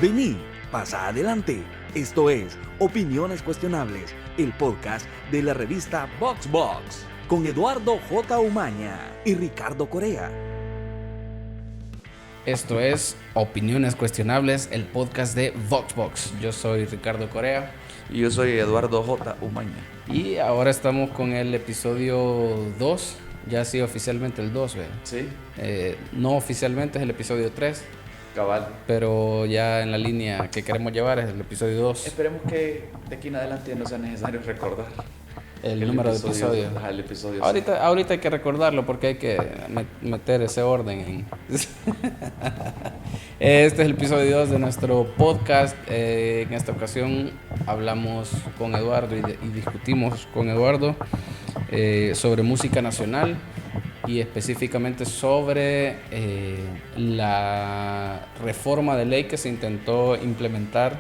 Vení, pasa adelante. Esto es Opiniones Cuestionables, el podcast de la revista VoxBox, con Eduardo J. Umaña y Ricardo Corea. Esto es Opiniones Cuestionables, el podcast de VoxBox. Yo soy Ricardo Corea. Y yo soy Eduardo J. Umaña. Y ahora estamos con el episodio 2. Ya sí, oficialmente el 2, ¿ve? Sí. No oficialmente es el episodio 3. Cabal. Pero ya en la línea que queremos llevar es el episodio 2. Esperemos que de aquí en adelante no sea necesario recordar El número de episodio. El episodio. Ahorita hay que recordarlo porque hay que meter ese orden en... Este es el episodio 2 de nuestro podcast. En esta ocasión hablamos con Eduardo y discutimos con Eduardo sobre música nacional y específicamente sobre la reforma de ley que se intentó implementar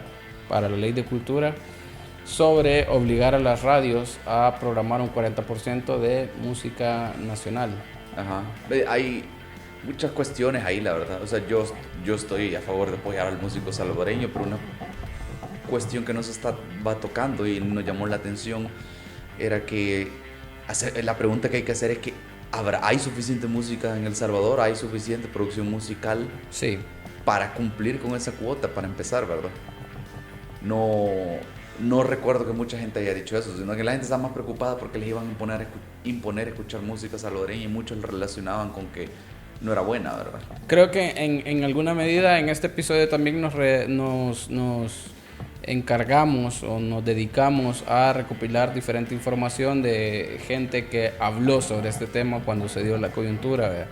para la ley de cultura sobre obligar a las radios a programar un 40% de música nacional. Ajá. Hay muchas cuestiones ahí, la verdad. O sea, yo estoy a favor de apoyar al músico salvadoreño, pero una cuestión que nos va tocando y nos llamó la atención era que la pregunta que hay que hacer es que ¿hay suficiente música en El Salvador? ¿Hay suficiente producción musical? Sí. Para cumplir con esa cuota, para empezar, ¿verdad? No recuerdo que mucha gente haya dicho eso, sino que la gente estaba más preocupada porque les iban a imponer escuchar música salvadoreña y muchos lo relacionaban con que no era buena, ¿verdad? Creo que en alguna medida en este episodio también nos encargamos o nos dedicamos a recopilar diferente información de gente que habló sobre este tema cuando se dio la coyuntura.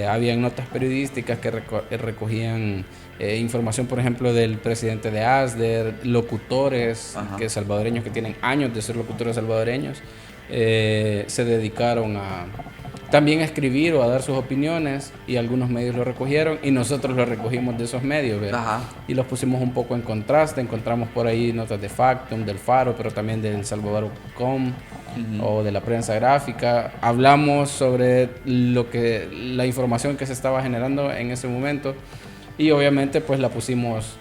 Habían notas periodísticas que recogían información, por ejemplo, del presidente de ASDER, locutores salvadoreños que tienen años de ser locutores salvadoreños, se dedicaron a también a escribir o a dar sus opiniones, y algunos medios lo recogieron y nosotros lo recogimos de esos medios, y los pusimos un poco en contraste. Encontramos por ahí notas de Factum, del Faro, pero también del Salvador.com o de la prensa gráfica. Hablamos sobre la información que se estaba generando en ese momento y obviamente pues la pusimos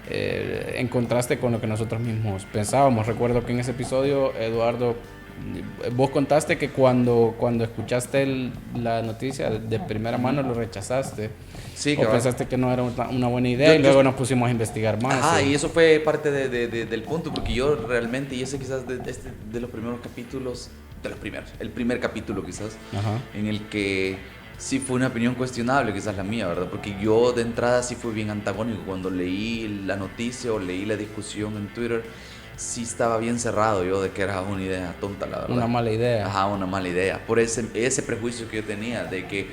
en contraste con lo que nosotros mismos pensábamos. Recuerdo que en ese episodio, Eduardo, vos contaste que cuando escuchaste la noticia de primera mano lo rechazaste. Sí, o pensaste que no era una buena idea, y luego nos pusimos a investigar más. Y eso fue parte del punto, porque yo realmente, y ese quizás de los primeros capítulos, el primer capítulo quizás, en el que sí fue una opinión cuestionable, quizás la mía, ¿verdad? Porque yo de entrada sí fui bien antagónico. Cuando leí la noticia o leí la discusión en Twitter, sí estaba bien cerrado yo de que era una idea tonta, la verdad. Una mala idea. Una mala idea. Por ese prejuicio que yo tenía de que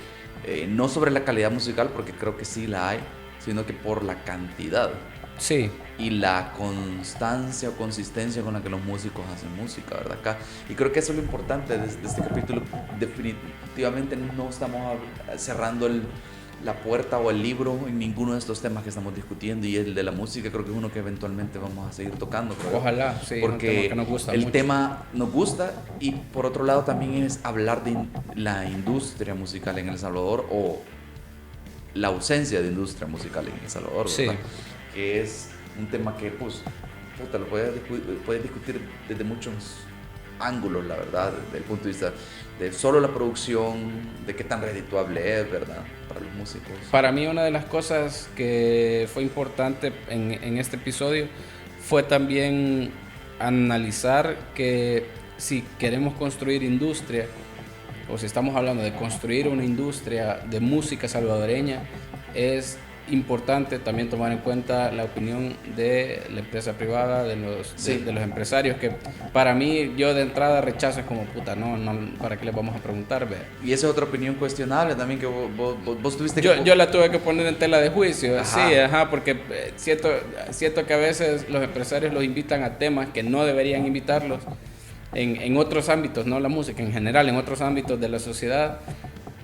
no sobre la calidad musical, porque creo que sí la hay, sino que por la cantidad. Sí. Y la constancia o consistencia con la que los músicos hacen música, ¿verdad? Acá. Y creo que eso es lo importante de este capítulo. Definitivamente no estamos cerrando la puerta o el libro en ninguno de estos temas que estamos discutiendo, y el de la música creo que es uno que eventualmente vamos a seguir tocando. Ojalá, sí, porque que nos gusta el mucho. tema nos gusta, y por otro lado también es hablar de la industria musical en El Salvador, o la ausencia de industria musical en El Salvador, ¿verdad? Sí. Que es un tema que lo puedes discutir desde muchos ángulos, la verdad, desde el punto de vista de solo la producción, de qué tan redituable es, ¿verdad?, para los músicos. Para mí, una de las cosas que fue importante en este episodio fue también analizar que si queremos construir industria, o si estamos hablando de construir una industria de música salvadoreña, es importante también tomar en cuenta la opinión de la empresa privada, de los empresarios, que para mí, yo de entrada rechazo, es como no, ¿para qué les vamos a preguntar? Y esa es otra opinión cuestionable también que vos tuviste que... Yo la tuve que poner en tela de juicio. Porque siento que a veces los empresarios los invitan a temas que no deberían invitarlos en otros ámbitos, no la música, en general, en otros ámbitos de la sociedad.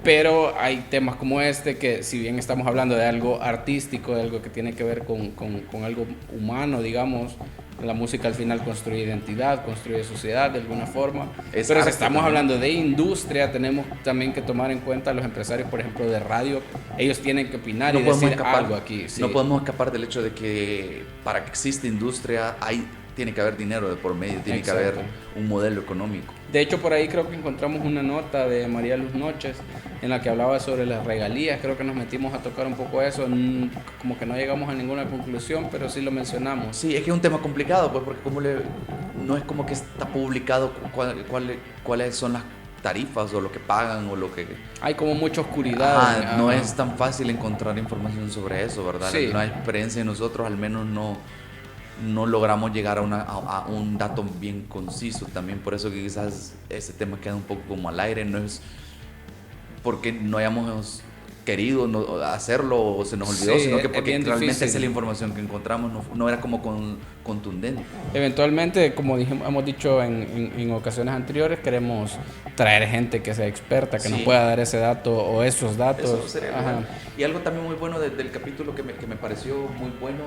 Pero hay temas como este que, si bien estamos hablando de algo artístico, de algo que tiene que ver con algo humano, digamos, La música al final construye identidad, construye sociedad de alguna forma. Es Pero si arte estamos también. hablando de industria, tenemos también que tomar en cuenta a los empresarios, por ejemplo, de radio. Ellos tienen que opinar y decir algo aquí. Sí. No podemos escapar del hecho de que para que exista industria tiene que haber dinero de por medio, tiene que haber un modelo económico. De hecho, por ahí creo que encontramos una nota de María Luz Noches en la que hablaba sobre las regalías. Creo que nos metimos a tocar un poco eso, como que no llegamos a ninguna conclusión, pero sí lo mencionamos. Sí, es que es un tema complicado, pues, porque no es como que está publicado cuáles son las tarifas o lo que pagan o lo que... Hay como mucha oscuridad. No es tan fácil encontrar información sobre eso, ¿verdad? Sí. La experiencia de nosotros al menos no logramos llegar a un dato bien conciso. También por eso que quizás ese tema queda un poco como al aire, no es porque no hayamos querido hacerlo o se nos olvidó, Sí, sino que es porque bien realmente difícil. esa es la información que encontramos, no era como contundente. Eventualmente, como hemos dicho en ocasiones anteriores, queremos traer gente que sea experta, que Sí. nos pueda dar ese dato o esos datos. Eso sería Ajá. bueno. Y algo también muy bueno del capítulo que me pareció muy bueno,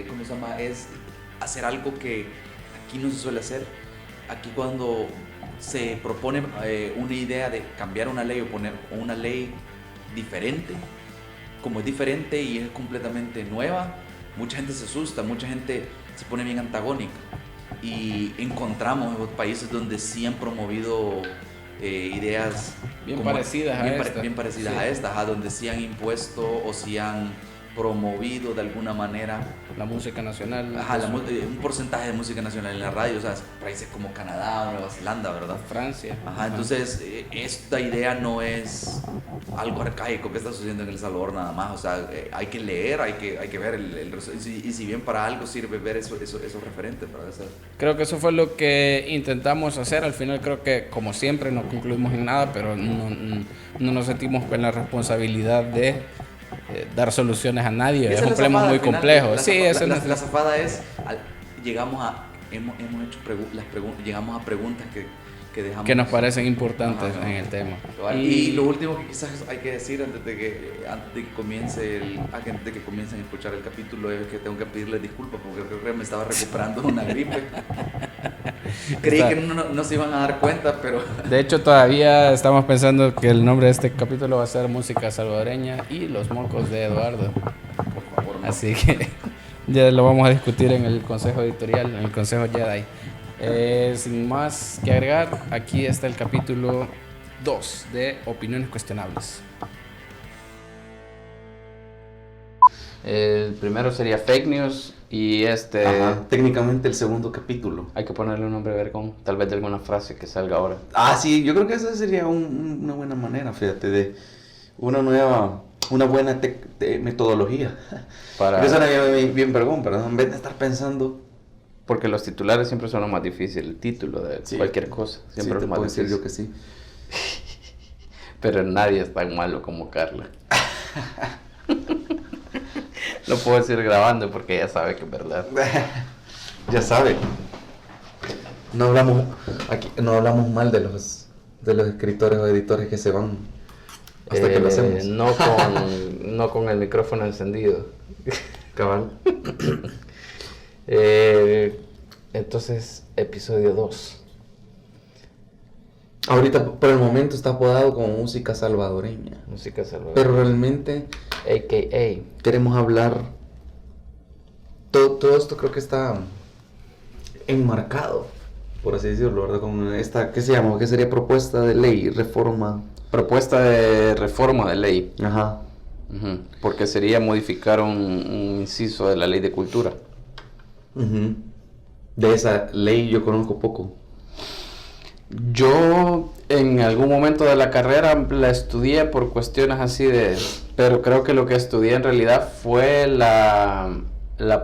¿cómo se llama? Es hacer algo que aquí no se suele hacer. Aquí cuando se propone una idea de cambiar una ley o poner una ley diferente, como es diferente y es completamente nueva, mucha gente se asusta, mucha gente se pone bien antagónica. Y encontramos países donde sí han promovido ideas Bien como- parecidas a esta. bien parecidas Sí. a estas, a donde sí han impuesto o sí han promovido de alguna manera La música nacional. un porcentaje de música nacional en la radio, o sea, países como Canadá o Nueva Zelanda, ¿verdad? Francia. Ajá, entonces esta idea no es algo arcaico que está sucediendo en El Salvador nada más, o sea, hay que leer, hay que ver y si bien para algo sirve ver esos referentes, ¿verdad? O sea, Creo que eso fue lo que intentamos hacer. Al final creo que, como siempre, no concluimos en nada, pero no nos sentimos con la responsabilidad de dar soluciones a nadie. esa Es un la problema zafada muy al final. complejo. Sí, esa es la nuestra- zafada es, hemos hecho llegamos a preguntas que dejamos. que nos parecen importantes Ajá. en el tema. Y lo último que quizás hay que decir antes de que comiencen a escuchar el capítulo es que tengo que pedirles disculpas porque creo que me estaba recuperando de una gripe. Creí que no se iban a dar cuenta, pero De hecho, todavía estamos pensando que el nombre de este capítulo va a ser Música Salvadoreña y Los Mocos de Eduardo. por favor, no. Así que ya lo vamos a discutir en el Consejo Editorial, en el Consejo Jedi. Sin más que agregar, aquí está el capítulo 2 de Opiniones Cuestionables. El primero sería Fake News y Técnicamente el segundo capítulo. hay que ponerle un nombre vergón, tal vez de alguna frase que salga ahora. Sí, yo creo que esa sería una buena manera, fíjate, de una buena metodología. Para... Eso era bien vergón, pero en vez de estar pensando... Porque los titulares siempre son lo más difícil, el título de Sí. cualquier cosa, siempre Sí, es lo te más puedo decir difícil. yo que sí. Pero nadie es tan malo como Carla. Lo puedo decir grabando porque ella sabe que es verdad. Ya sabe. No hablamos mal de los escritores o editores que se van hasta que lo hacemos. No con el micrófono encendido. Cabal. Entonces, episodio 2. Ahorita por el momento está apodado como música salvadoreña. Música salvadoreña. Pero realmente AKA. queremos hablar. Todo esto creo que está enmarcado, por así decirlo, ¿verdad? Con esta, ¿qué se llama? ¿Qué sería propuesta de ley? Reforma. Propuesta de reforma de ley. Ajá. Ujú. Porque sería modificar un inciso de la ley de cultura. Ujú. De esa ley yo conozco poco. Yo en algún momento de la carrera la estudié por cuestiones así pero creo que lo que estudié en realidad fue la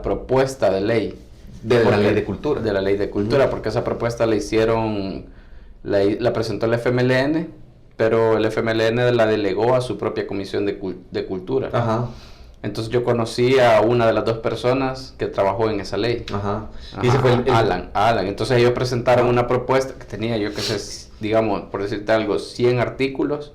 propuesta de ley. De la Porque- ley de cultura. De la ley de cultura, porque esa propuesta la hicieron, la presentó el FMLN, pero el FMLN la delegó a su propia comisión de cultura. Ajá. Entonces yo conocí a una de las dos personas que trabajó en esa ley. Ajá. Ajá, Y ese fue Alan. Entonces ellos presentaron una propuesta que tenía, yo que sé, digamos, por decirte algo, 100 artículos.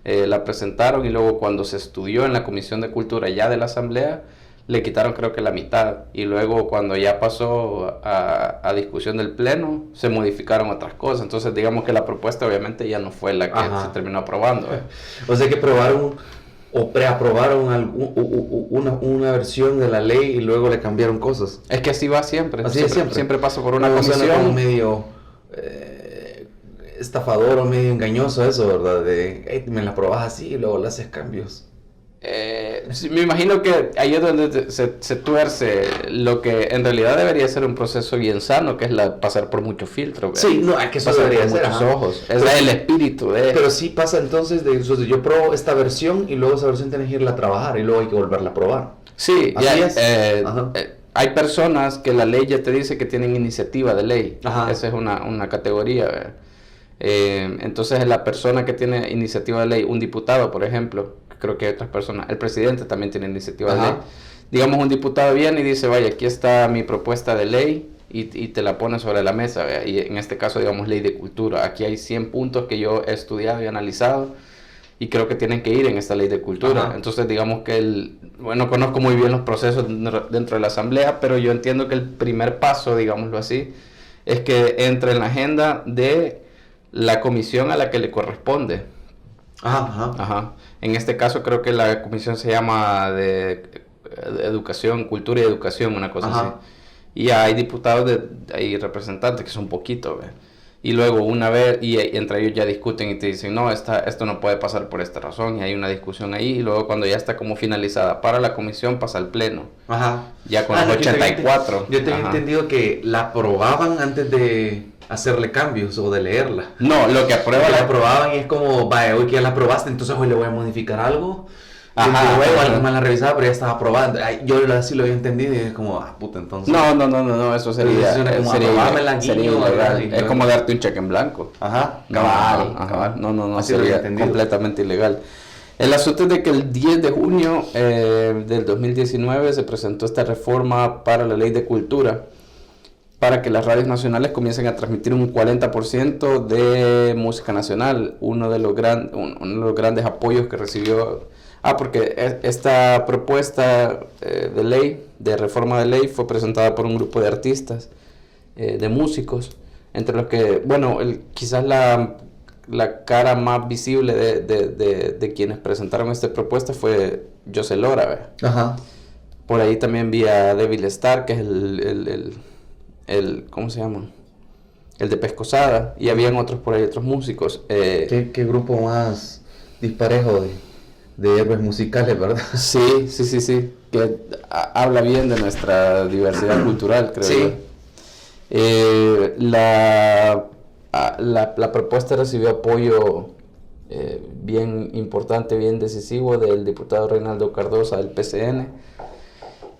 La presentaron y luego cuando se estudió en la Comisión de Cultura ya de la Asamblea, le quitaron creo que la mitad, y luego cuando ya pasó a discusión del pleno, se modificaron otras cosas. Entonces digamos que la propuesta obviamente ya no fue la que se terminó aprobando. O sea que probaron o preaprobaron una versión de la ley y luego le cambiaron cosas. Es que así va siempre. Así es siempre. Siempre pasa por una comisión. Suena como medio estafador o medio engañoso eso, ¿verdad? De, hey, me la probas así y luego le haces cambios. Sí, me imagino que ahí es donde se tuerce lo que en realidad debería ser un proceso bien sano, que es pasar por muchos filtros. ¿Verdad? Sí, no, es que eso pasar debería por ser. muchos ojos. Es el espíritu de... Pero sí pasa entonces yo pruebo esta versión y luego esa versión tienes que irla a trabajar y luego hay que volverla a probar. Sí, así ya, es. Hay personas que la ley ya te dice que tienen iniciativa de ley. Ajá. Esa es una categoría, ¿verdad? Entonces la persona que tiene iniciativa de ley, un diputado por ejemplo, creo que hay otras personas, el presidente también tiene iniciativa de ley. Digamos, un diputado viene y dice, vaya, aquí está mi propuesta de ley y te la pone sobre la mesa, ¿verdad? Y en este caso, digamos, ley de cultura. Aquí hay 100 puntos que yo he estudiado y analizado y creo que tienen que ir en esta ley de cultura. Ajá. Entonces, digamos que bueno, conozco muy bien los procesos dentro de la asamblea, pero yo entiendo que el primer paso, digámoslo así, es que entre en la agenda de la comisión a la que le corresponde. Ajá. En este caso creo que la comisión se llama de educación, cultura y educación, una cosa así. Y hay diputados, hay representantes que son poquitos, ¿ve? Y luego una vez, y entre ellos ya discuten y te dicen, no, esto no puede pasar por esta razón, y hay una discusión ahí, y luego cuando ya está como finalizada para la comisión pasa al pleno. Ya con los 84. Yo tenía entendido que la aprobaban antes de hacerle cambios o de leerla. No, lo que aprueba la aprobaban y es como, vaya, hoy que ya la aprobaste, entonces hoy le voy a modificar algo. Luego alguien más la revisaba, pero ya estaba aprobada. Yo así lo había entendido y es como, puta, entonces. No, eso sería ilegal. Es como darte un cheque en blanco. Cabal. No, sería completamente ilegal. El asunto es de que el 10 de junio del 2019 se presentó esta reforma para la ley de cultura, para que las radios nacionales comiencen a transmitir un 40% de música nacional, uno de los grandes apoyos que recibió. Porque esta propuesta de ley, de reforma de ley, fue presentada por un grupo de artistas, de músicos, entre los que, bueno, quizás la cara más visible de quienes presentaron esta propuesta fue José Lora, ¿verdad? Por ahí también vi a Devil Star, que es el ¿cómo se llama? El de Pescosada, y habían otros por ahí, otros músicos. ¿Qué grupo más disparejo de héroes musicales, ¿verdad? Sí, que habla bien de nuestra diversidad cultural, creo yo. La propuesta recibió apoyo bien importante, bien decisivo del diputado Reinaldo Cardosa del PCN.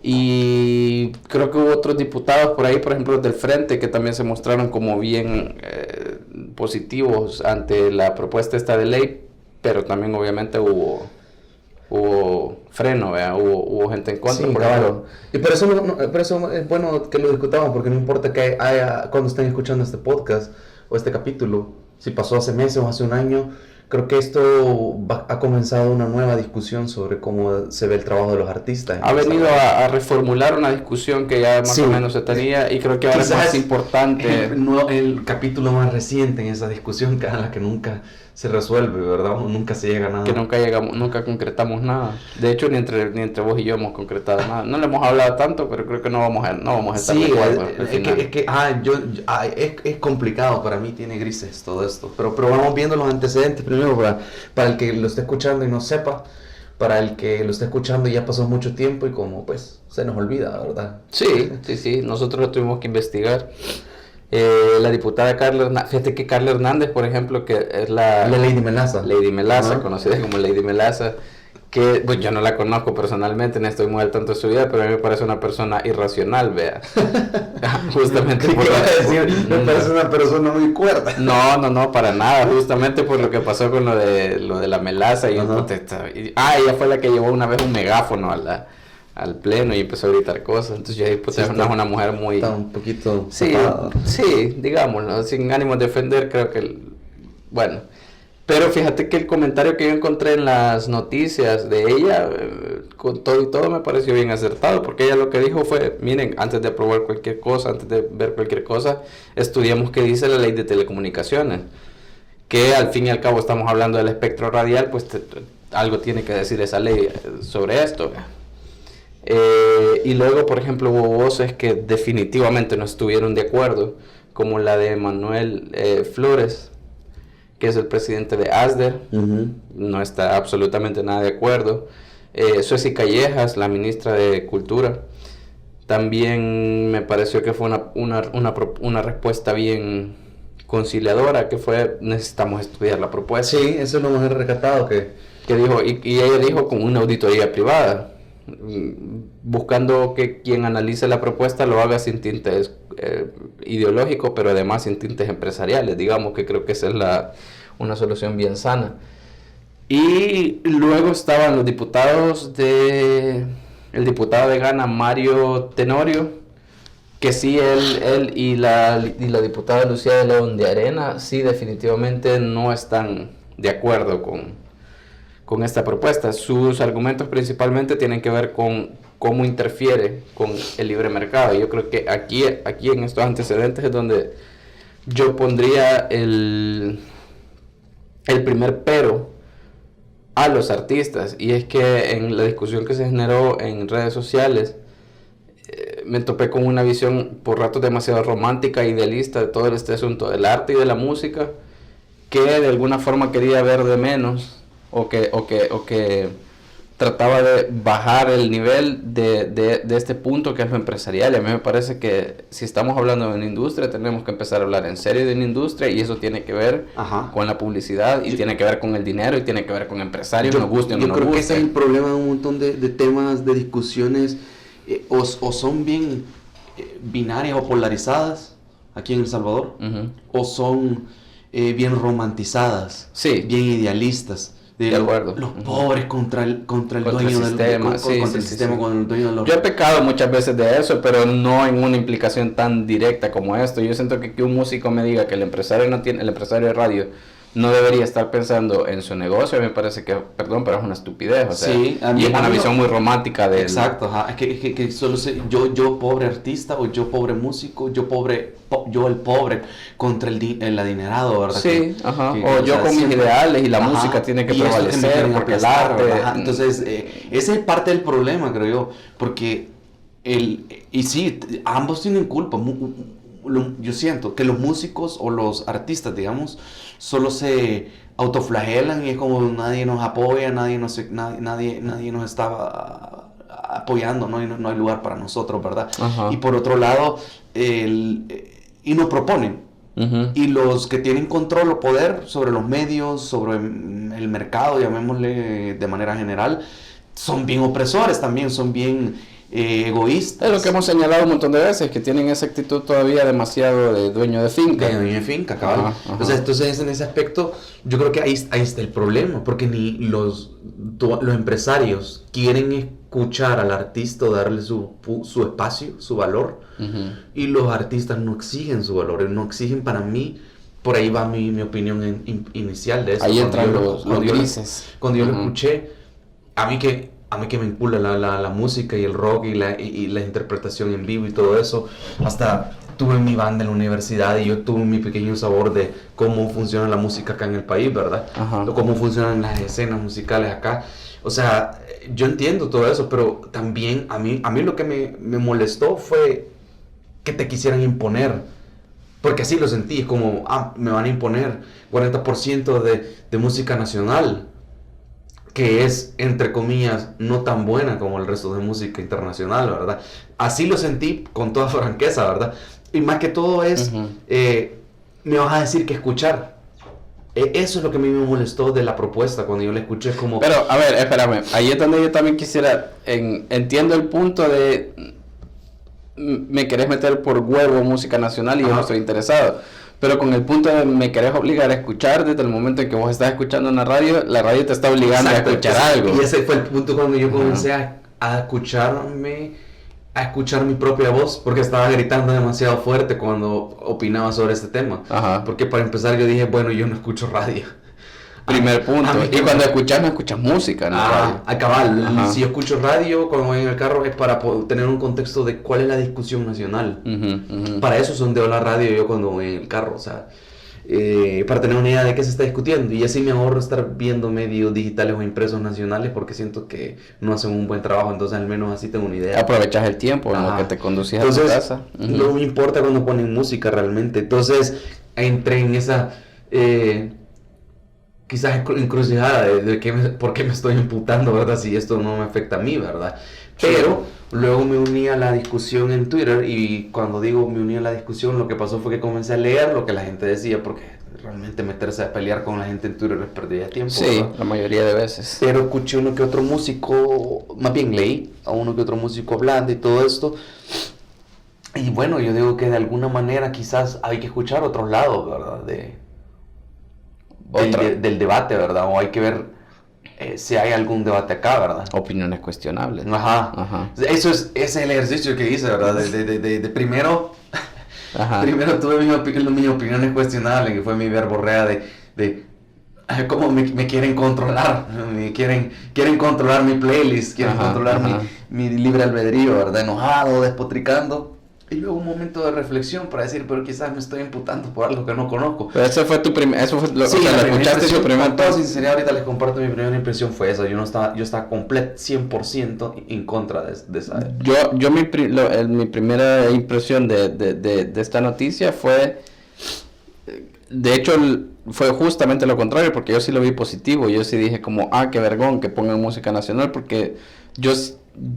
Y creo que hubo otros diputados por ahí, por ejemplo, del Frente, que también se mostraron como bien positivos ante la propuesta esta de ley, pero también obviamente hubo freno, ¿verdad? Hubo gente en contra. Sí, claro. Y por eso es bueno que lo discutamos, porque no importa que haya, cuando estén escuchando este podcast o este capítulo, si pasó hace meses o hace un año, creo que esto ha comenzado una nueva discusión sobre cómo se ve el trabajo de los artistas. Ha venido a reformular una discusión que ya más o menos se tenía, y creo que ahora es más importante. El capítulo más reciente en esa discusión, a la que nunca se resuelve, ¿verdad? Nunca se llega a nada. Que nunca concretamos nada. De hecho, ni entre vos y yo hemos concretado nada. No le hemos hablado tanto, pero creo que no vamos a estar de acuerdo al final. Es complicado para mí, tiene grises todo esto. Pero vamos viendo los antecedentes primero para el que lo esté escuchando y no sepa, para el que lo esté escuchando y ya pasó mucho tiempo y como pues se nos olvida, ¿verdad? Sí, nosotros lo tuvimos que investigar. La diputada Carla Hernández, fíjate que Carla Hernández, por ejemplo, que es la Lady Melaza. Lady Melaza, conocida como Lady Melaza, que pues yo no la conozco personalmente, no estoy muy al tanto de su vida, pero a mí me parece una persona irracional, vea. Justamente por me parece una persona muy cuerda. No, para nada, justamente por lo que pasó con lo de la Melaza y ella fue la que llevó una vez un megáfono al pleno y empezó a gritar cosas. Entonces yo dije, pues es una mujer muy... Está un poquito... Sí, digámoslo, sin ánimo de defender, creo que... Bueno, Pero fíjate que el comentario que yo encontré en las noticias de ella, con todo y todo, me pareció bien acertado, porque ella lo que dijo fue, miren, antes de aprobar cualquier cosa, antes de ver cualquier cosa, estudiamos qué dice la ley de telecomunicaciones, que al fin y al cabo estamos hablando del espectro radial, pues algo tiene que decir esa ley sobre esto. Y luego, por ejemplo, hubo voces que definitivamente no estuvieron de acuerdo, como la de Manuel Flores, que es el presidente de ASDER, no está absolutamente nada de acuerdo. Sueci Callejas, la ministra de Cultura, también me pareció que fue una respuesta bien conciliadora, que fue, necesitamos estudiar la propuesta. Sí, eso es lo más recatado que dijo, y ella dijo con una auditoría privada, buscando que quien analice la propuesta lo haga sin tintes ideológicos, pero además sin tintes empresariales, digamos, que creo que esa es una solución bien sana. Y luego estaban los diputados el diputado de Ghana, Mario Tenorio, que sí, él y la diputada Lucía de León de Arena, sí definitivamente no están de acuerdo con esta propuesta. Sus argumentos principalmente tienen que ver con cómo interfiere con el libre mercado. Yo creo que aquí en estos antecedentes es donde yo pondría el primer pero a los artistas, y es que en la discusión que se generó en redes sociales me topé con una visión por ratos demasiado romántica e idealista de todo este asunto del arte y de la música, que de alguna forma quería ver de menos o que trataba de bajar el nivel de este punto que es lo empresarial. Y a mí me parece que si estamos hablando de una industria, tenemos que empezar a hablar en serio de una industria, y eso tiene que ver con la publicidad, y tiene que ver con el dinero, y tiene que ver con empresarios, nos guste o no nos guste. Yo creo que ese es el problema de un montón de temas, de discusiones, o son bien binarias o polarizadas aquí en El Salvador, o son bien romantizadas, bien idealistas. De acuerdo. Los pobres contra el dueño del sistema, contra el sistema, con el dueño de los... Yo he pecado muchas veces de eso, pero no en una implicación tan directa como esto. Yo siento que un músico me diga que el empresario de radio no debería estar pensando en su negocio, me parece que, perdón, pero es una estupidez, o sea, sí, y es una visión muy romántica de... Exacto, es que solo sé, yo pobre artista, o yo pobre músico, yo el pobre contra el adinerado, ¿verdad? Sí, o yo con mis ideales, y la música tiene que prevalecer, porque el arte... Entonces, ese es parte del problema, creo yo, porque y sí, ambos tienen culpa. Yo siento que los músicos o los artistas, digamos, solo se autoflagelan, y es como nadie nos apoya, nadie nos está apoyando, ¿no? Y no hay lugar para nosotros, ¿verdad? Y por otro lado, y nos proponen. Y los que tienen control o poder sobre los medios, sobre el mercado, llamémosle de manera general, son bien opresores también, son bien... egoístas. Es lo que hemos señalado un montón de veces, que tienen esa actitud todavía demasiado de dueño de finca. De dueño de finca, cabal. Entonces, en ese aspecto, yo creo que ahí está el problema, porque ni los empresarios quieren escuchar al artista o darle su espacio, su valor, y los artistas no exigen su valor, no exigen, para mí. Por ahí va mi opinión inicial de eso. Ahí entran los grises. Cuando yo lo escuché, a mí que me vincula la música y el rock y la interpretación en vivo y todo eso. Hasta tuve mi banda en la universidad, y yo tuve mi pequeño sabor de cómo funciona la música acá en el país, ¿verdad? Cómo funcionan las escenas musicales acá. O sea, yo entiendo todo eso, pero también a mí lo que me molestó fue que te quisieran imponer. Porque así lo sentí, es como, me van a imponer 40% de música nacional, que es, entre comillas, no tan buena como el resto de música internacional, ¿verdad? Así lo sentí con toda franqueza, ¿verdad? Y más que todo es, me vas a decir que escuchar. Eso es lo que a mí me molestó de la propuesta cuando yo la escuché, como... Pero, a ver, espérame, ahí es donde yo también quisiera, entiendo el punto de, me querés meter por huevo música nacional y yo no estoy interesado. Pero con el punto de me querés obligar a escuchar, desde el momento en que vos estás escuchando una radio, la radio te está obligando a escuchar algo. Y ese fue el punto cuando yo comencé a escucharme, a escuchar mi propia voz, porque estaba gritando demasiado fuerte cuando opinaba sobre este tema. Porque para empezar yo dije, bueno, yo no escucho radio. Primer punto. Y cuando escuchas, no escuchas música, ¿no? A cabal. Si yo escucho radio cuando voy en el carro es para tener un contexto de cuál es la discusión nacional. Para eso sondeo la radio yo cuando voy en el carro, o sea, para tener una idea de qué se está discutiendo. Y así me ahorro estar viendo medios digitales o impresos nacionales porque siento que no hacen un buen trabajo, entonces al menos así tengo una idea. Aprovechas el tiempo en lo que te conducías a tu casa. No me importa cuando ponen música realmente. Entonces entré en esa... quizás encrucijada de por qué me estoy imputando, ¿verdad? Si esto no me afecta a mí, ¿verdad? Pero luego me uní a la discusión en Twitter y cuando digo me uní a la discusión, lo que pasó fue que comencé a leer lo que la gente decía, porque realmente meterse a pelear con la gente en Twitter es pérdida de tiempo, sí, ¿verdad? La mayoría de veces. Pero escuché uno que otro músico, más bien leí a uno que otro músico hablando y todo esto. Y bueno, yo digo que de alguna manera quizás hay que escuchar otros lados, ¿verdad? Del debate, ¿verdad? O hay que ver si hay algún debate acá, ¿verdad? Opiniones cuestionables. Ajá. Ese es el ejercicio que hice, ¿verdad? De primero, primero tuve mis opiniones cuestionables, que fue mi verborrea de cómo me quieren controlar, quieren controlar mi playlist, quieren controlar mi libre albedrío, ¿verdad? Enojado, despotricando. Y luego un momento de reflexión para decir, pero quizás me estoy imputando por algo que no conozco. Pero eso fue tu primera, eso fue lo, sí, o sea, la escuchaste su primera. Con toda sinceridad, ahorita les comparto mi primera impresión fue esa. Yo estaba 100% en contra de esa. Mi primera impresión de esta noticia fue, de hecho, fue justamente lo contrario, porque yo sí lo vi positivo. Yo sí dije como, qué vergón que pongan música nacional, porque yo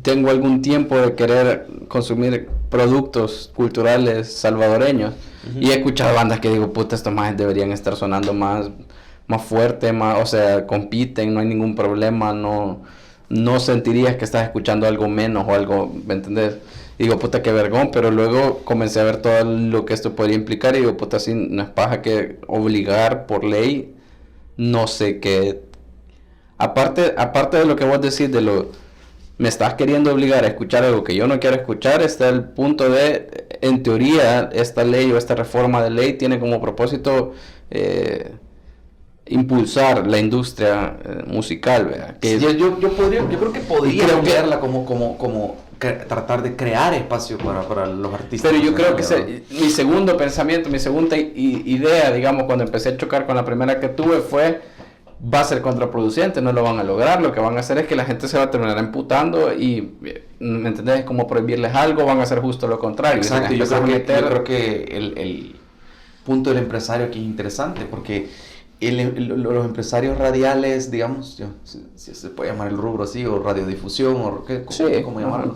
tengo algún tiempo de querer consumir productos culturales salvadoreños y he escuchado bandas que digo, puta, estos más deberían estar sonando más fuerte, o sea, compiten, no hay ningún problema, no sentirías que estás escuchando algo menos o algo, ¿me entendés? Y digo, puta, qué vergón, pero luego comencé a ver todo lo que esto podría implicar y digo, puta, sí, no es paja que obligar por ley, no sé qué. Aparte de lo que vos decís me estás queriendo obligar a escuchar algo que yo no quiero escuchar, está el punto de, en teoría, esta ley o esta reforma de ley tiene como propósito impulsar la industria musical, ¿verdad? Que yo creo que podría verla como tratar de crear espacio para los artistas. Pero yo creo que mi segundo pensamiento, mi segunda idea, digamos, cuando empecé a chocar con la primera que tuve fue, va a ser contraproducente, no lo van a lograr, lo que van a hacer es que la gente se va a terminar emputando y, ¿me entendés? Como prohibirles algo, van a hacer justo lo contrario. Exacto, yo creo que el punto del empresario aquí es interesante, porque los empresarios radiales, digamos, si se puede llamar el rubro así, o radiodifusión, o ¿cómo llamarlo?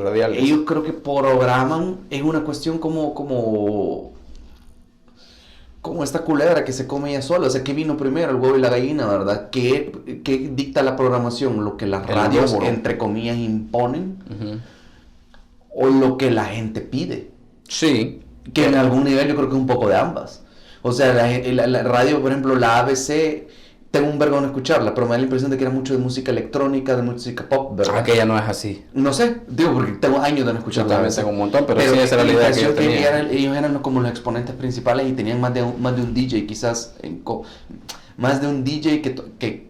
Radiales. Ellos creo que programan, es una cuestión como esta culebra que se come ella sola, o sea, ¿qué vino primero, el huevo y la gallina, verdad? ¿Qué dicta la programación? ¿Lo que las radios, entre comillas, imponen? ¿O lo que la gente pide? Sí. Que en algún nivel yo creo que es un poco de ambas. O sea, la radio, por ejemplo, la ABC, tengo un vergón de escucharla, pero me da la impresión de que era mucho de música electrónica, de música pop, ¿verdad? Que ya no es así. No sé, digo, porque tengo años de no escucharla. Yo también tengo un montón, pero sí, esa era la idea que yo tenía. Ellos eran como los exponentes principales y tenían más de un DJ, quizás, más de un DJ que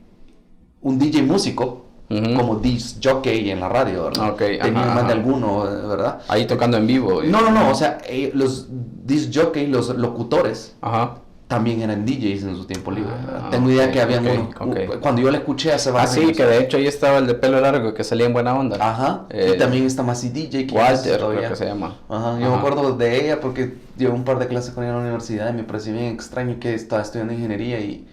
un DJ músico, como disc jockey en la radio, ¿verdad? Tenían más de alguno, ¿verdad? Ahí tocando en vivo. No, o sea, los disc jockey, los locutores, también eran DJs en su tiempo libre. Tengo idea que habían cuando yo la escuché hace varios años. Sí, que de hecho ahí estaba el de pelo largo que salía en Buena Onda. Y también está Masi DJ, que Walter, creo que se llama. Yo me acuerdo de ella porque llevo un par de clases con ella en la universidad y me pareció bien extraño que estaba estudiando ingeniería y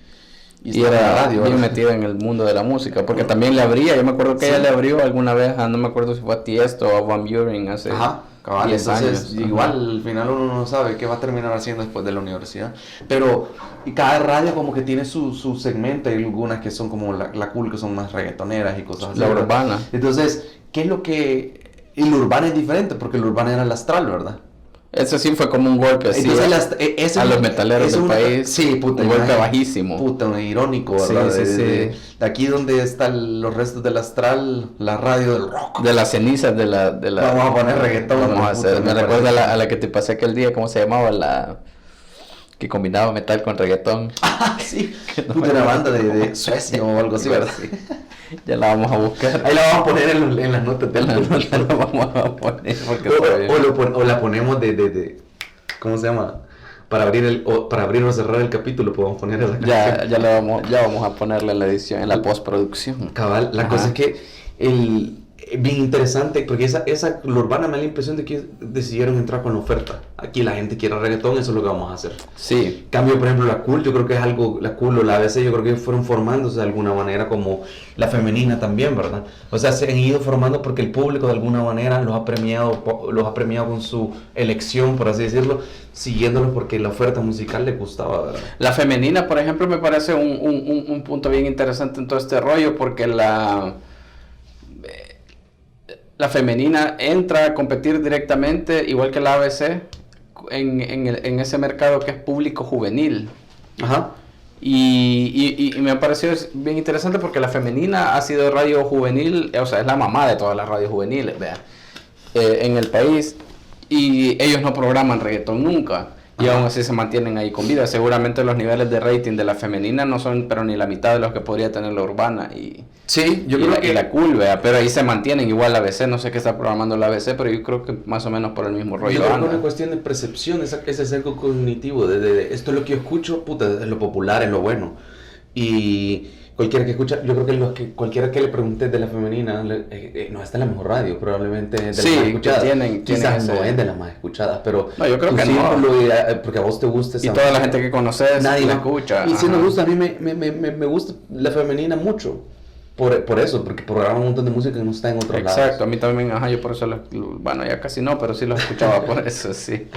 era en la radio, bien metida en el mundo de la música, porque también le abría, yo me acuerdo que ella le abrió alguna vez, no me acuerdo si fue a Tiesto o a Van Buren hace 10 años. Igual al final uno no sabe qué va a terminar haciendo después de la universidad, pero y cada radio como que tiene su segmento, hay algunas que son como la cool, que son más reggaetoneras y cosas así. La urbana. Entonces, ¿qué es lo que...? Y la urbana es diferente, porque la urbana era el astral, ¿verdad? Eso sí fue como un golpe así a los metaleros del país. Sí, puta. Un golpe bajísimo. Puta, irónico, ¿verdad? Sí. De aquí donde están los restos del astral, la radio del rock. De las cenizas de la... Vamos a poner reggaetón. Vamos a hacer. Me recuerda a la que te pasé aquel día, ¿cómo se llamaba? que combinaba metal con reggaetón. Ah, sí. Una banda de Suecia o algo así, ¿verdad? Sí. Ya la vamos a buscar. Ahí la vamos a poner en las notas de La nota la vamos a poner porque o la ponemos de ¿cómo se llama? Para abrir o cerrar el capítulo podemos poner esa canción. ya vamos a ponerle en la edición, en la postproducción. Cabal, la cosa es que bien interesante, porque esa la Urbana me da la impresión de que decidieron entrar con la oferta. Aquí la gente quiere reggaetón, eso es lo que vamos a hacer. Sí. Cambio, por ejemplo, la Cool, yo creo que es algo, la Cool o la ABC, yo creo que fueron formándose de alguna manera, como la femenina también, ¿verdad? O sea, se han ido formando porque el público de alguna manera los ha premiado con su elección, por así decirlo, siguiéndolos porque la oferta musical les gustaba, ¿verdad? La femenina, por ejemplo, me parece un punto bien interesante en todo este rollo, porque la femenina entra a competir directamente, igual que la ABC, en ese mercado que es público juvenil. Ajá. Y me ha parecido bien interesante porque la femenina ha sido radio juvenil, o sea, es la mamá de todas las radios juveniles, vea, en el país. Y ellos no programan reggaetón nunca. Y aún así se mantienen ahí con vida. Seguramente los niveles de rating de la femenina no son pero ni la mitad de los que podría tener la urbana. Sí, yo creo que la Cool, vea, pero ahí se mantienen igual la ABC. No sé qué está programando la ABC, pero yo creo que más o menos por el mismo rollo. Yo creo que es una cuestión de percepción, ese sesgo cognitivo. De esto es lo que yo escucho, puta, es lo popular, es lo bueno. Y cualquiera que escucha, yo creo que cualquiera que le pregunte de la femenina, no, esta es la mejor radio, probablemente de las más escuchadas. Quizás no es de las más escuchadas, pero no, yo creo que no. Porque a vos te gusta esa y toda la gente que conoces nadie la escucha. Y si nos gusta, a mí me gusta la femenina mucho. Por eso, porque programa un montón de música que no está en otros lados. Exacto, a mí también, yo por eso, bueno, ya casi no, pero sí lo escuchaba por eso, sí. Es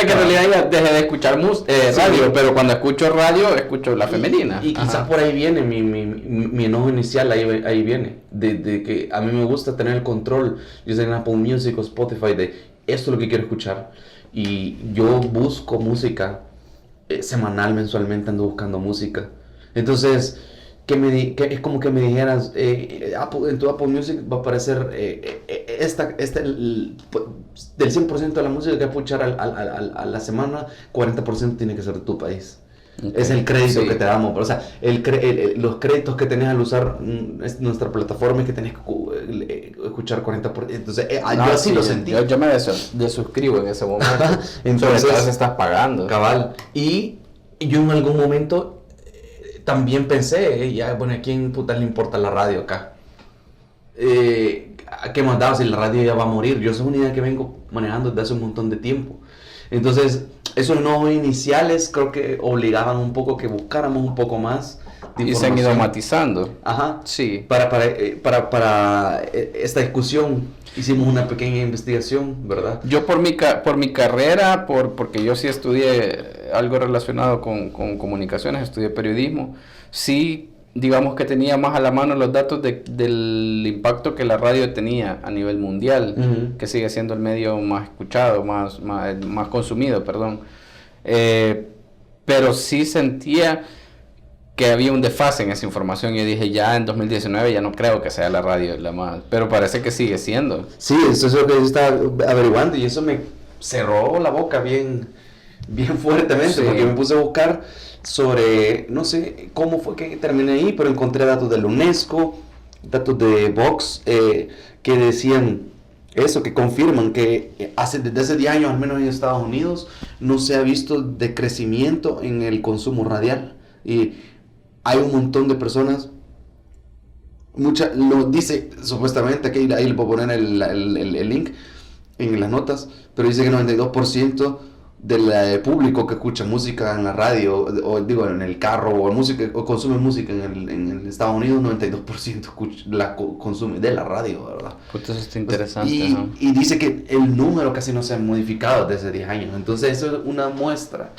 que en realidad ya dejé de escuchar radio, pero cuando escucho radio, escucho la femenina. Y quizás por ahí viene mi enojo inicial, ahí viene, de que a mí me gusta tener el control, yo sé en Apple Music o Spotify, de esto es lo que quiero escuchar, y yo busco música, semanal, mensualmente ando buscando música, entonces que es como que me dijeras, en tu Apple Music va a aparecer del 100% de la música que vas a escuchar a la semana, 40% tiene que ser de tu país. Okay. Es el crédito que te damos, o sea, los créditos que tenés al usar nuestra plataforma es que tenés que escuchar 40%. Entonces, yo así lo sentí. Yo me desuscribo en ese momento. Entonces, estás pagando. Cabal. Y yo en algún momento también pensé, bueno, ¿a quién putas le importa la radio acá? ¿A qué más daba si la radio ya va a morir? Yo soy una idea que vengo manejando desde hace un montón de tiempo. Entonces, esos enojos iniciales creo que obligaban un poco que buscáramos un poco más de y se han ido matizando. Ajá. Sí. Para esta discusión hicimos una pequeña investigación, ¿verdad? Yo por mi carrera, porque yo sí estudié algo relacionado con comunicaciones, estudié periodismo, sí, digamos que tenía más a la mano los datos del impacto que la radio tenía a nivel mundial, que sigue siendo el medio más escuchado, más consumido, perdón. Pero sí sentía que había un desfase en esa información y dije, ya en 2019 ya no creo que sea la radio la más, pero parece que sigue siendo. Sí, eso es lo que yo estaba averiguando y eso me cerró la boca bien fuertemente, sí. Porque me puse a buscar sobre, no sé cómo fue que terminé ahí, pero encontré datos de la UNESCO, datos de Vox, que decían eso, que confirman que desde hace 10 años, al menos en Estados Unidos, no se ha visto decrecimiento en el consumo radial. Y hay un montón de personas, lo dice supuestamente, que ahí le puedo poner el link en las notas, pero dice que 92% del público que escucha música en la radio, o digo en el carro, o consume música en Estados Unidos, 92% consume de la radio, ¿verdad? Pues eso está interesante. Y dice que el número casi no se ha modificado desde 10 años, entonces eso es una muestra.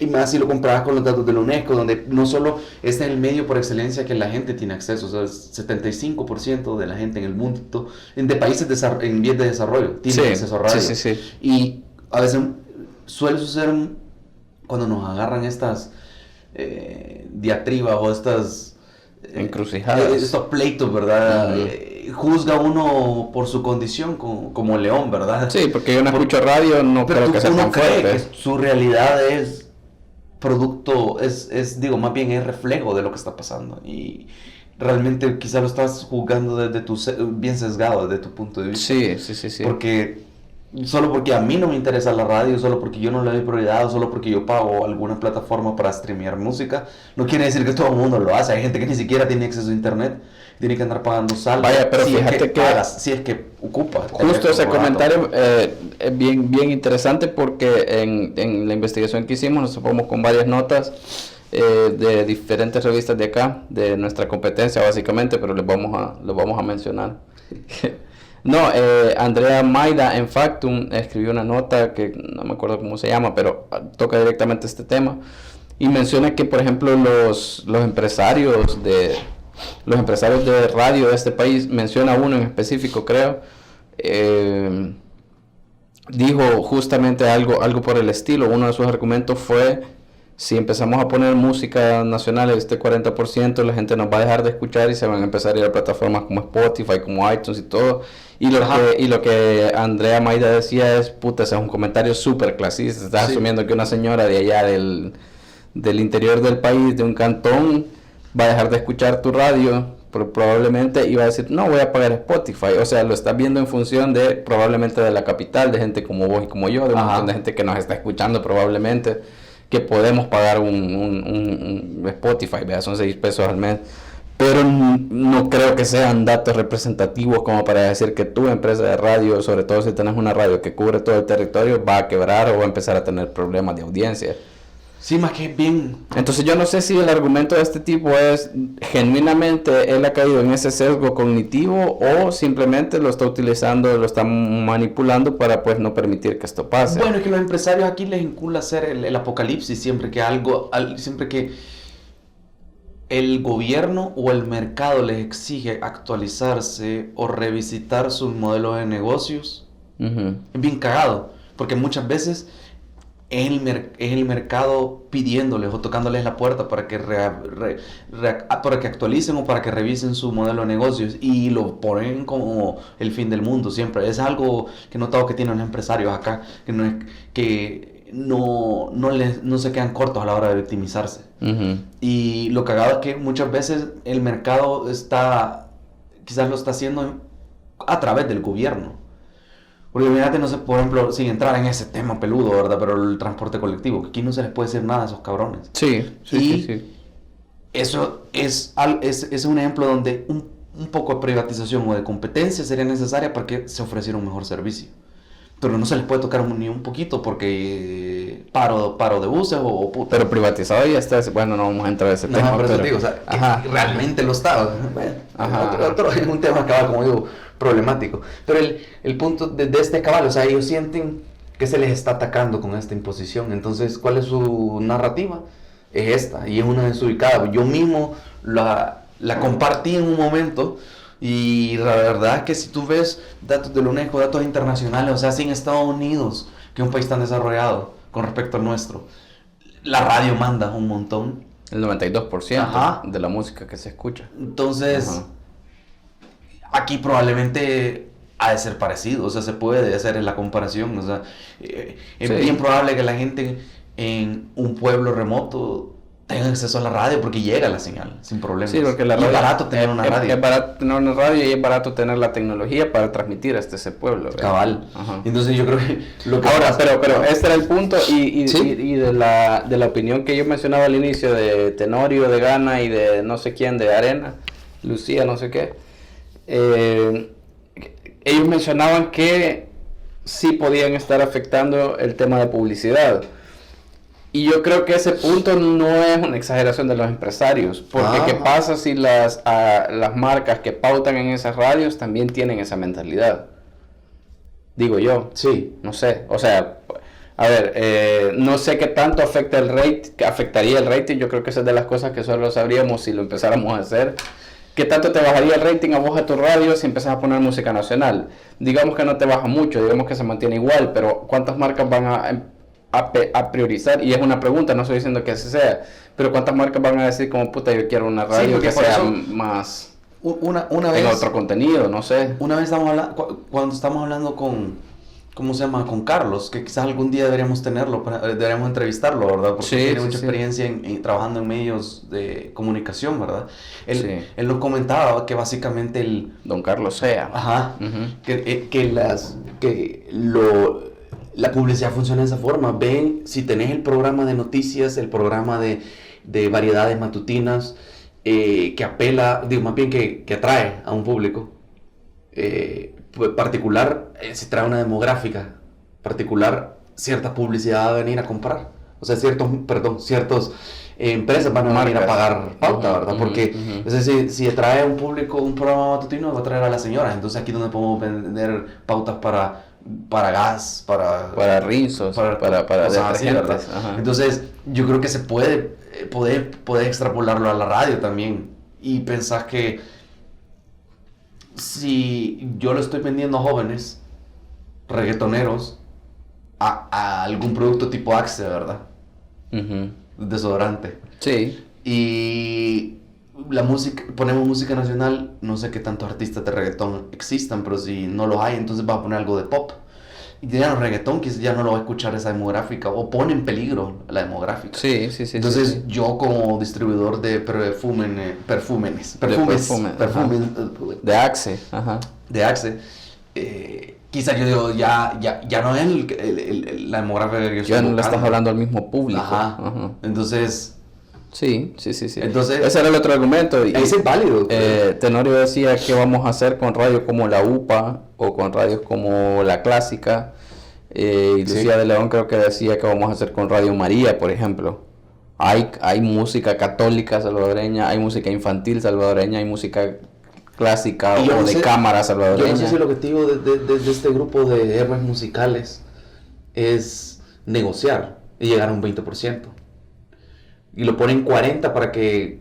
Y más si lo comparabas con los datos de la UNESCO, donde no solo es el medio por excelencia que la gente tiene acceso, o sea, el 75% de la gente en el mundo, de países en vías de desarrollo, tiene acceso a radio. Sí. Y a veces suele suceder cuando nos agarran estas diatribas o estas encrucijadas, estos pleitos, ¿verdad? Juzga uno por su condición como león, ¿verdad? Sí, porque yo no escucho radio, no creo que sea tan fuerte. Que su realidad es producto, digo, más bien es reflejo de lo que está pasando. Y realmente quizá lo estás juzgando desde bien sesgado, desde tu punto de vista. Sí. Solo porque a mí no me interesa la radio, solo porque yo no le doy prioridad, solo porque yo pago alguna plataforma para streamear música, no quiere decir que todo el mundo lo hace. Hay gente que ni siquiera tiene acceso a internet, tiene que andar pagando saldo. Vaya, pero fíjate si es que ocupa. Justo ese comentario es bien interesante, porque en la investigación que hicimos nos topamos con varias notas de diferentes revistas de acá, de nuestra competencia básicamente, pero los vamos a mencionar. No, Andrea Maida en Factum escribió una nota que no me acuerdo cómo se llama, pero toca directamente este tema, y menciona que, por ejemplo, los empresarios de radio de este país, menciona uno en específico, creo, dijo justamente algo por el estilo. Uno de sus argumentos fue: si empezamos a poner música nacional, este 40%, la gente nos va a dejar de escuchar y se van a empezar a ir a plataformas como Spotify, como iTunes y todo. Y lo que Andrea Maida decía es: puta, ese es un comentario súper clasista. Estás asumiendo que una señora de allá del interior del país, de un cantón, va a dejar de escuchar tu radio, probablemente, y va a decir: no, voy a pagar Spotify. O sea, lo estás viendo en función de, probablemente, de la capital, de gente como vos y como yo, de un montón de gente que nos está escuchando probablemente, que podemos pagar un Spotify, ¿verdad? Son $6 al mes. Pero no creo que sean datos representativos como para decir que tu empresa de radio, sobre todo si tenés una radio que cubre todo el territorio, va a quebrar o va a empezar a tener problemas de audiencia. Sí, más que bien. Entonces yo no sé si el argumento de este tipo es genuinamente él ha caído en ese sesgo cognitivo, o simplemente lo está utilizando, lo está manipulando para, pues, no permitir que esto pase. Bueno, es que los empresarios aquí les incula hacer el apocalipsis siempre que el gobierno o el mercado les exige actualizarse o revisitar sus modelos de negocios. Es bien cagado, porque muchas veces es el mercado pidiéndoles o tocándoles la puerta para que para que actualicen o para que revisen su modelo de negocios, y lo ponen como el fin del mundo siempre. Es algo que he notado que tienen los empresarios acá, que no se quedan cortos a la hora de victimizarse. Y lo cagado es que muchas veces el mercado quizás lo está haciendo a través del gobierno. Porque imagínate, no sé, por ejemplo, sin entrar en ese tema peludo, ¿verdad? Pero el transporte colectivo, que aquí no se les puede decir nada a esos cabrones. Sí. Eso es un ejemplo donde un poco de privatización o de competencia sería necesaria para que se ofreciera un mejor servicio. Pero no se les puede tocar ni un poquito porque paro de buses o puta. Pero privatizado ya está. Bueno, no vamos a entrar en ese tema. Pero te digo, o sea, que realmente lo está. Bueno, otro es un tema cabal, como digo, problemático. Pero el punto de este cabal, o sea, ellos sienten que se les está atacando con esta imposición. Entonces, ¿cuál es su narrativa? Es esta, y es una desubicada. Yo mismo la compartí en un momento. Y la verdad es que si tú ves datos del UNESCO, datos internacionales, o sea, sin Estados Unidos, que es un país tan desarrollado con respecto al nuestro, la radio manda un montón. El 92% de la música que se escucha. Entonces, aquí probablemente ha de ser parecido, o sea, se puede hacer la comparación, o sea, es bien probable que la gente en un pueblo remoto tengan acceso a la radio porque llega la señal sin problemas. Sí, porque la radio, es barato tener una radio. Es barato tener una radio y es barato tener la tecnología para transmitir hasta ese pueblo, ¿verdad? Cabal. Entonces yo creo que ahora, pero este era el punto y de la opinión que yo mencionaba al inicio de Tenorio, de Gana y de no sé quién, de Arena, Lucía, no sé qué. Ellos mencionaban que sí podían estar afectando el tema de publicidad. Y yo creo que ese punto no es una exageración de los empresarios, porque ¿qué pasa si las marcas que pautan en esas radios también tienen esa mentalidad? Digo yo. Sí. No sé, o sea, a ver, no sé qué tanto afectaría el rating. Yo creo que esa es de las cosas que solo sabríamos si lo empezáramos a hacer. ¿Qué tanto te bajaría el rating a vos, a tu radio, si empezás a poner música nacional? Digamos que no te baja mucho, digamos que se mantiene igual, pero ¿cuántas marcas van a priorizar? Y es una pregunta, no estoy diciendo que así sea, pero ¿cuántas marcas van a decir como puta, yo quiero una radio que sea más una vez en otro contenido? No sé. Una vez cuando estamos hablando con ¿cómo se llama? Con Carlos, que quizás algún día deberíamos tenerlo, deberíamos entrevistarlo, ¿verdad? Porque tiene mucha experiencia trabajando en medios de comunicación, ¿verdad? Él nos comentaba que básicamente Don Carlos Sea. Ajá. La publicidad funciona de esa forma. Ven, si tenés el programa de noticias, el programa de variedades matutinas, que apela, digo, más bien que atrae a un público particular, si trae una demográfica particular, cierta publicidad va a venir a comprar. O sea, ciertas empresas van a venir a pagar pauta, ¿verdad? Porque es decir, si atrae a un público un programa matutino, va a traer a las señoras. Entonces aquí donde podemos vender pautas para gas, para rizos, para detergentes. Entonces yo creo que se puede extrapolarlo a la radio también. Y pensás que si yo lo estoy vendiendo a jóvenes reggaetoneros a algún producto tipo Axe, ¿verdad? Desodorante. Sí. Y la música, ponemos música nacional, no sé qué tantos artistas de reggaetón existan, pero si no los hay, entonces va a poner algo de pop. Y ya el reggaetón quizás ya no lo va a escuchar esa demográfica, o pone en peligro la demográfica. Sí. Entonces yo como distribuidor de perfumes de Axe, ajá. De Axe, quizás yo digo, ya no es la demográfica que yo estoy ya no buscando. le estás hablando al mismo público. Ajá. Entonces... Sí. Entonces, ese era el otro argumento. Y, ese es válido. Tenorio decía qué vamos a hacer con radios como la UPA o con radios como la Clásica. Y Lucía de León creo que decía que vamos a hacer con Radio María, por ejemplo. Hay música católica salvadoreña, hay música infantil salvadoreña, hay música clásica o de cámara salvadoreña. Yo no sé si el objetivo de este grupo de héroes musicales es negociar y llegar a un 20%. Y lo ponen 40 para que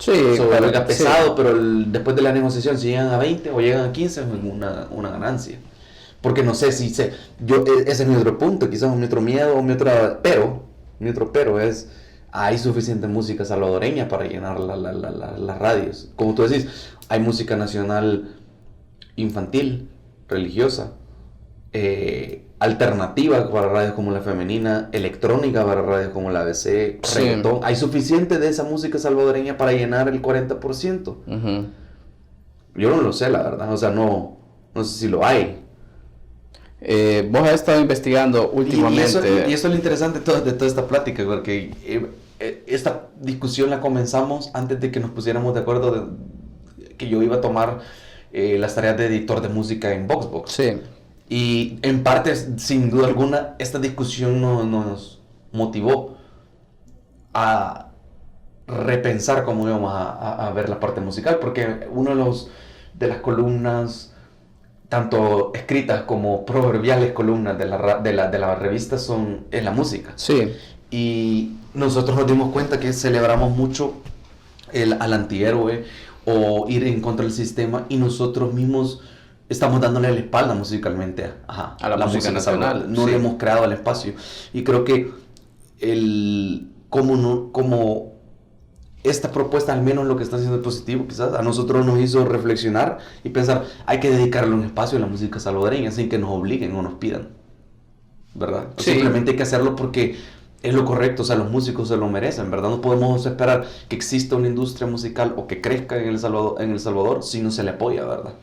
oiga pesado, pero después de la negociación, si llegan a 20 o llegan a 15, es una ganancia. Porque no sé si ese es mi otro punto, quizás mi otro miedo, mi otro pero es, hay suficiente música salvadoreña para llenar las radios. Como tú decís, hay música nacional infantil, religiosa, alternativa para radios como La Femenina, electrónica para radios como la ABC, reggaetón. Hay suficiente de esa música salvadoreña para llenar el 40%. Yo no lo sé, la verdad. O sea, no sé si lo hay. Vos has estado investigando últimamente. Y eso es lo interesante de toda esta plática, porque esta discusión la comenzamos antes de que nos pusiéramos de acuerdo que yo iba a tomar las tareas de editor de música en VoxBox. Sí. Y en parte, sin duda alguna, esta discusión nos motivó a repensar cómo íbamos a ver la parte musical, porque uno de las columnas, tanto escritas como proverbiales columnas de la revista es la música. Sí. Y nosotros nos dimos cuenta que celebramos mucho al antihéroe o ir en contra del sistema, y nosotros mismos estamos dándole la espalda musicalmente a la música nacional. No le hemos creado el espacio. Y creo que como esta propuesta, al menos lo que está haciendo positivo, quizás a nosotros nos hizo reflexionar y pensar, hay que dedicarle un espacio a la música salvadoreña sin que nos obliguen o nos pidan, ¿verdad? Sí. Simplemente hay que hacerlo porque es lo correcto, o sea, los músicos se lo merecen, ¿verdad? No podemos esperar que exista una industria musical o que crezca en El Salvador si no se le apoya, ¿verdad?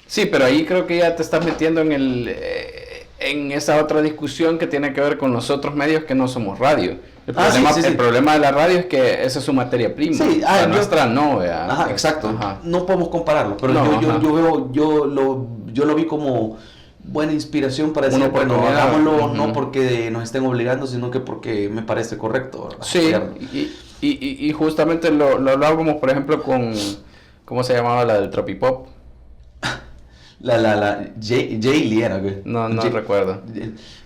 Sí, pero ahí creo que ya te estás metiendo en esa otra discusión que tiene que ver con los otros medios que no somos radio. El problema de la radio es que esa es su materia prima. Sí, la nuestra no, ¿verdad? Ajá, exacto. Ajá. No podemos compararlo, pero yo lo vi como buena inspiración para decir, bueno, hagámoslo no porque nos estén obligando, sino que porque me parece correcto, ¿verdad? Sí, y justamente lo hablábamos, por ejemplo, con, ¿cómo se llamaba la del Tropipop? Jaylee era, güey. No recuerdo.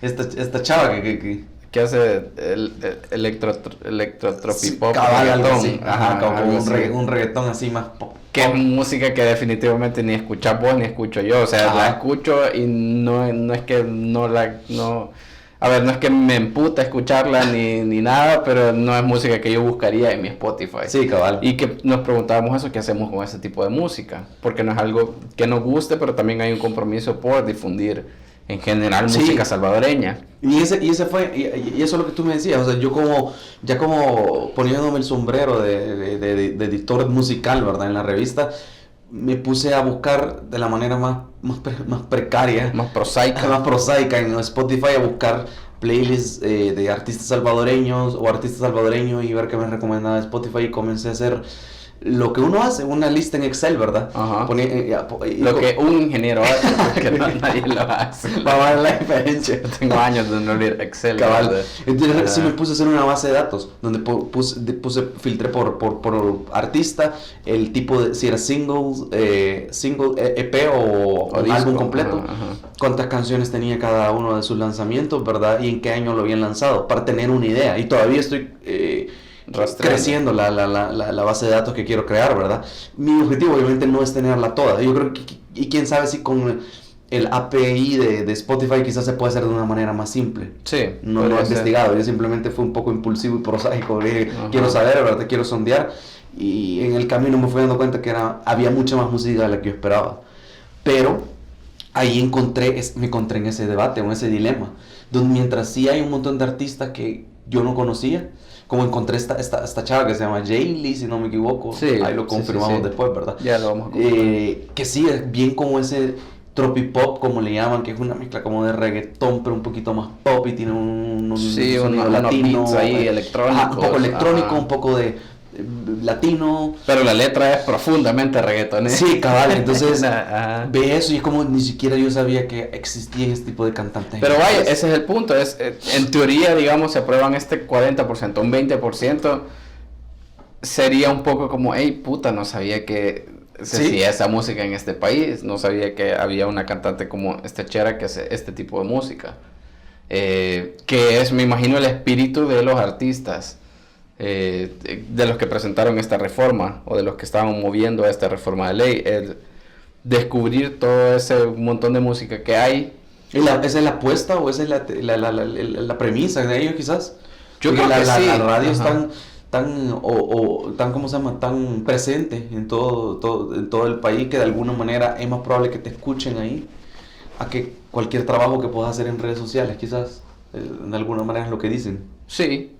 Esta chava que hace el electropipop, reggaetón. Ajá, un reggaetón así más pop. Que es música que definitivamente ni escuchas vos ni escucho yo. O sea, la escucho y no es que no es que me emputa escucharla ni nada, pero no es música que yo buscaría en mi Spotify. Sí, cabal. Y que nos preguntábamos eso, ¿qué hacemos con ese tipo de música? Porque no es algo que nos guste, pero también hay un compromiso por difundir en general música salvadoreña. Y ese fue, y eso es lo que tú me decías, o sea, yo como poniéndome el sombrero de editor musical, ¿verdad? En la revista, me puse a buscar de la manera más precaria, más prosaica en Spotify, a buscar playlists de artistas salvadoreños o artistas salvadoreños y ver qué me recomendaba Spotify, y comencé a hacer lo que uno hace, una lista en Excel, ¿verdad? Lo que un ingeniero hace, porque nadie lo hace. Para ver la diferencia. Tengo años de no leer Excel. Cabal. Entonces sí me puse a hacer una base de datos donde filtré por artista, el tipo de, si era single, EP o un disco, álbum completo, cuántas canciones tenía cada uno de sus lanzamientos, ¿verdad? Y en qué año lo habían lanzado, para tener una idea. Y todavía estoy creciendo la base de datos que quiero crear, ¿verdad? Mi objetivo obviamente no es tenerla toda. Yo creo que, y quién sabe si con el API de Spotify quizás se puede hacer de una manera más simple. Sí. No lo he investigado, yo simplemente fui un poco impulsivo y prosaico. Quiero saber, ¿verdad? Quiero sondear. Y en el camino me fui dando cuenta que había mucha más música de la que yo esperaba. Pero ahí me encontré en ese debate, en ese dilema, donde mientras sí hay un montón de artistas que yo no conocía, como encontré esta chava que se llama Jaylee, si no me equivoco, sí, ahí lo confirmamos después, ¿verdad? Ya lo vamos a confirmar. Que sí, es bien como ese tropipop, como le llaman, que es una mezcla como de reggaetón, pero un poquito más pop, y tiene un sonido latino, beats ahí electrónicos. Un poco electrónico, un poco de latino. Pero la letra es profundamente reggaetonera. Sí, cabal, entonces ve eso y es como ni siquiera yo sabía que existía este tipo de cantantes. Pero vaya, ese es el punto, en teoría, digamos, se aprueban este 40%, un 20% sería un poco como, hey, puta, no sabía que se hacía esa música en este país, no sabía que había una cantante como esta chera que hace este tipo de música, que es, me imagino, el espíritu de los artistas. De los que presentaron esta reforma o de los que estaban moviendo esta reforma de ley, el descubrir todo ese montón de música que hay. ¿Esa es la apuesta o esa es la premisa de ellos quizás? Yo creo que sí. La radio es tan ¿cómo se llama? Tan presente en todo el país, que de alguna manera es más probable que te escuchen ahí a que cualquier trabajo que puedas hacer en redes sociales, quizás. De alguna manera es lo que dicen. Sí.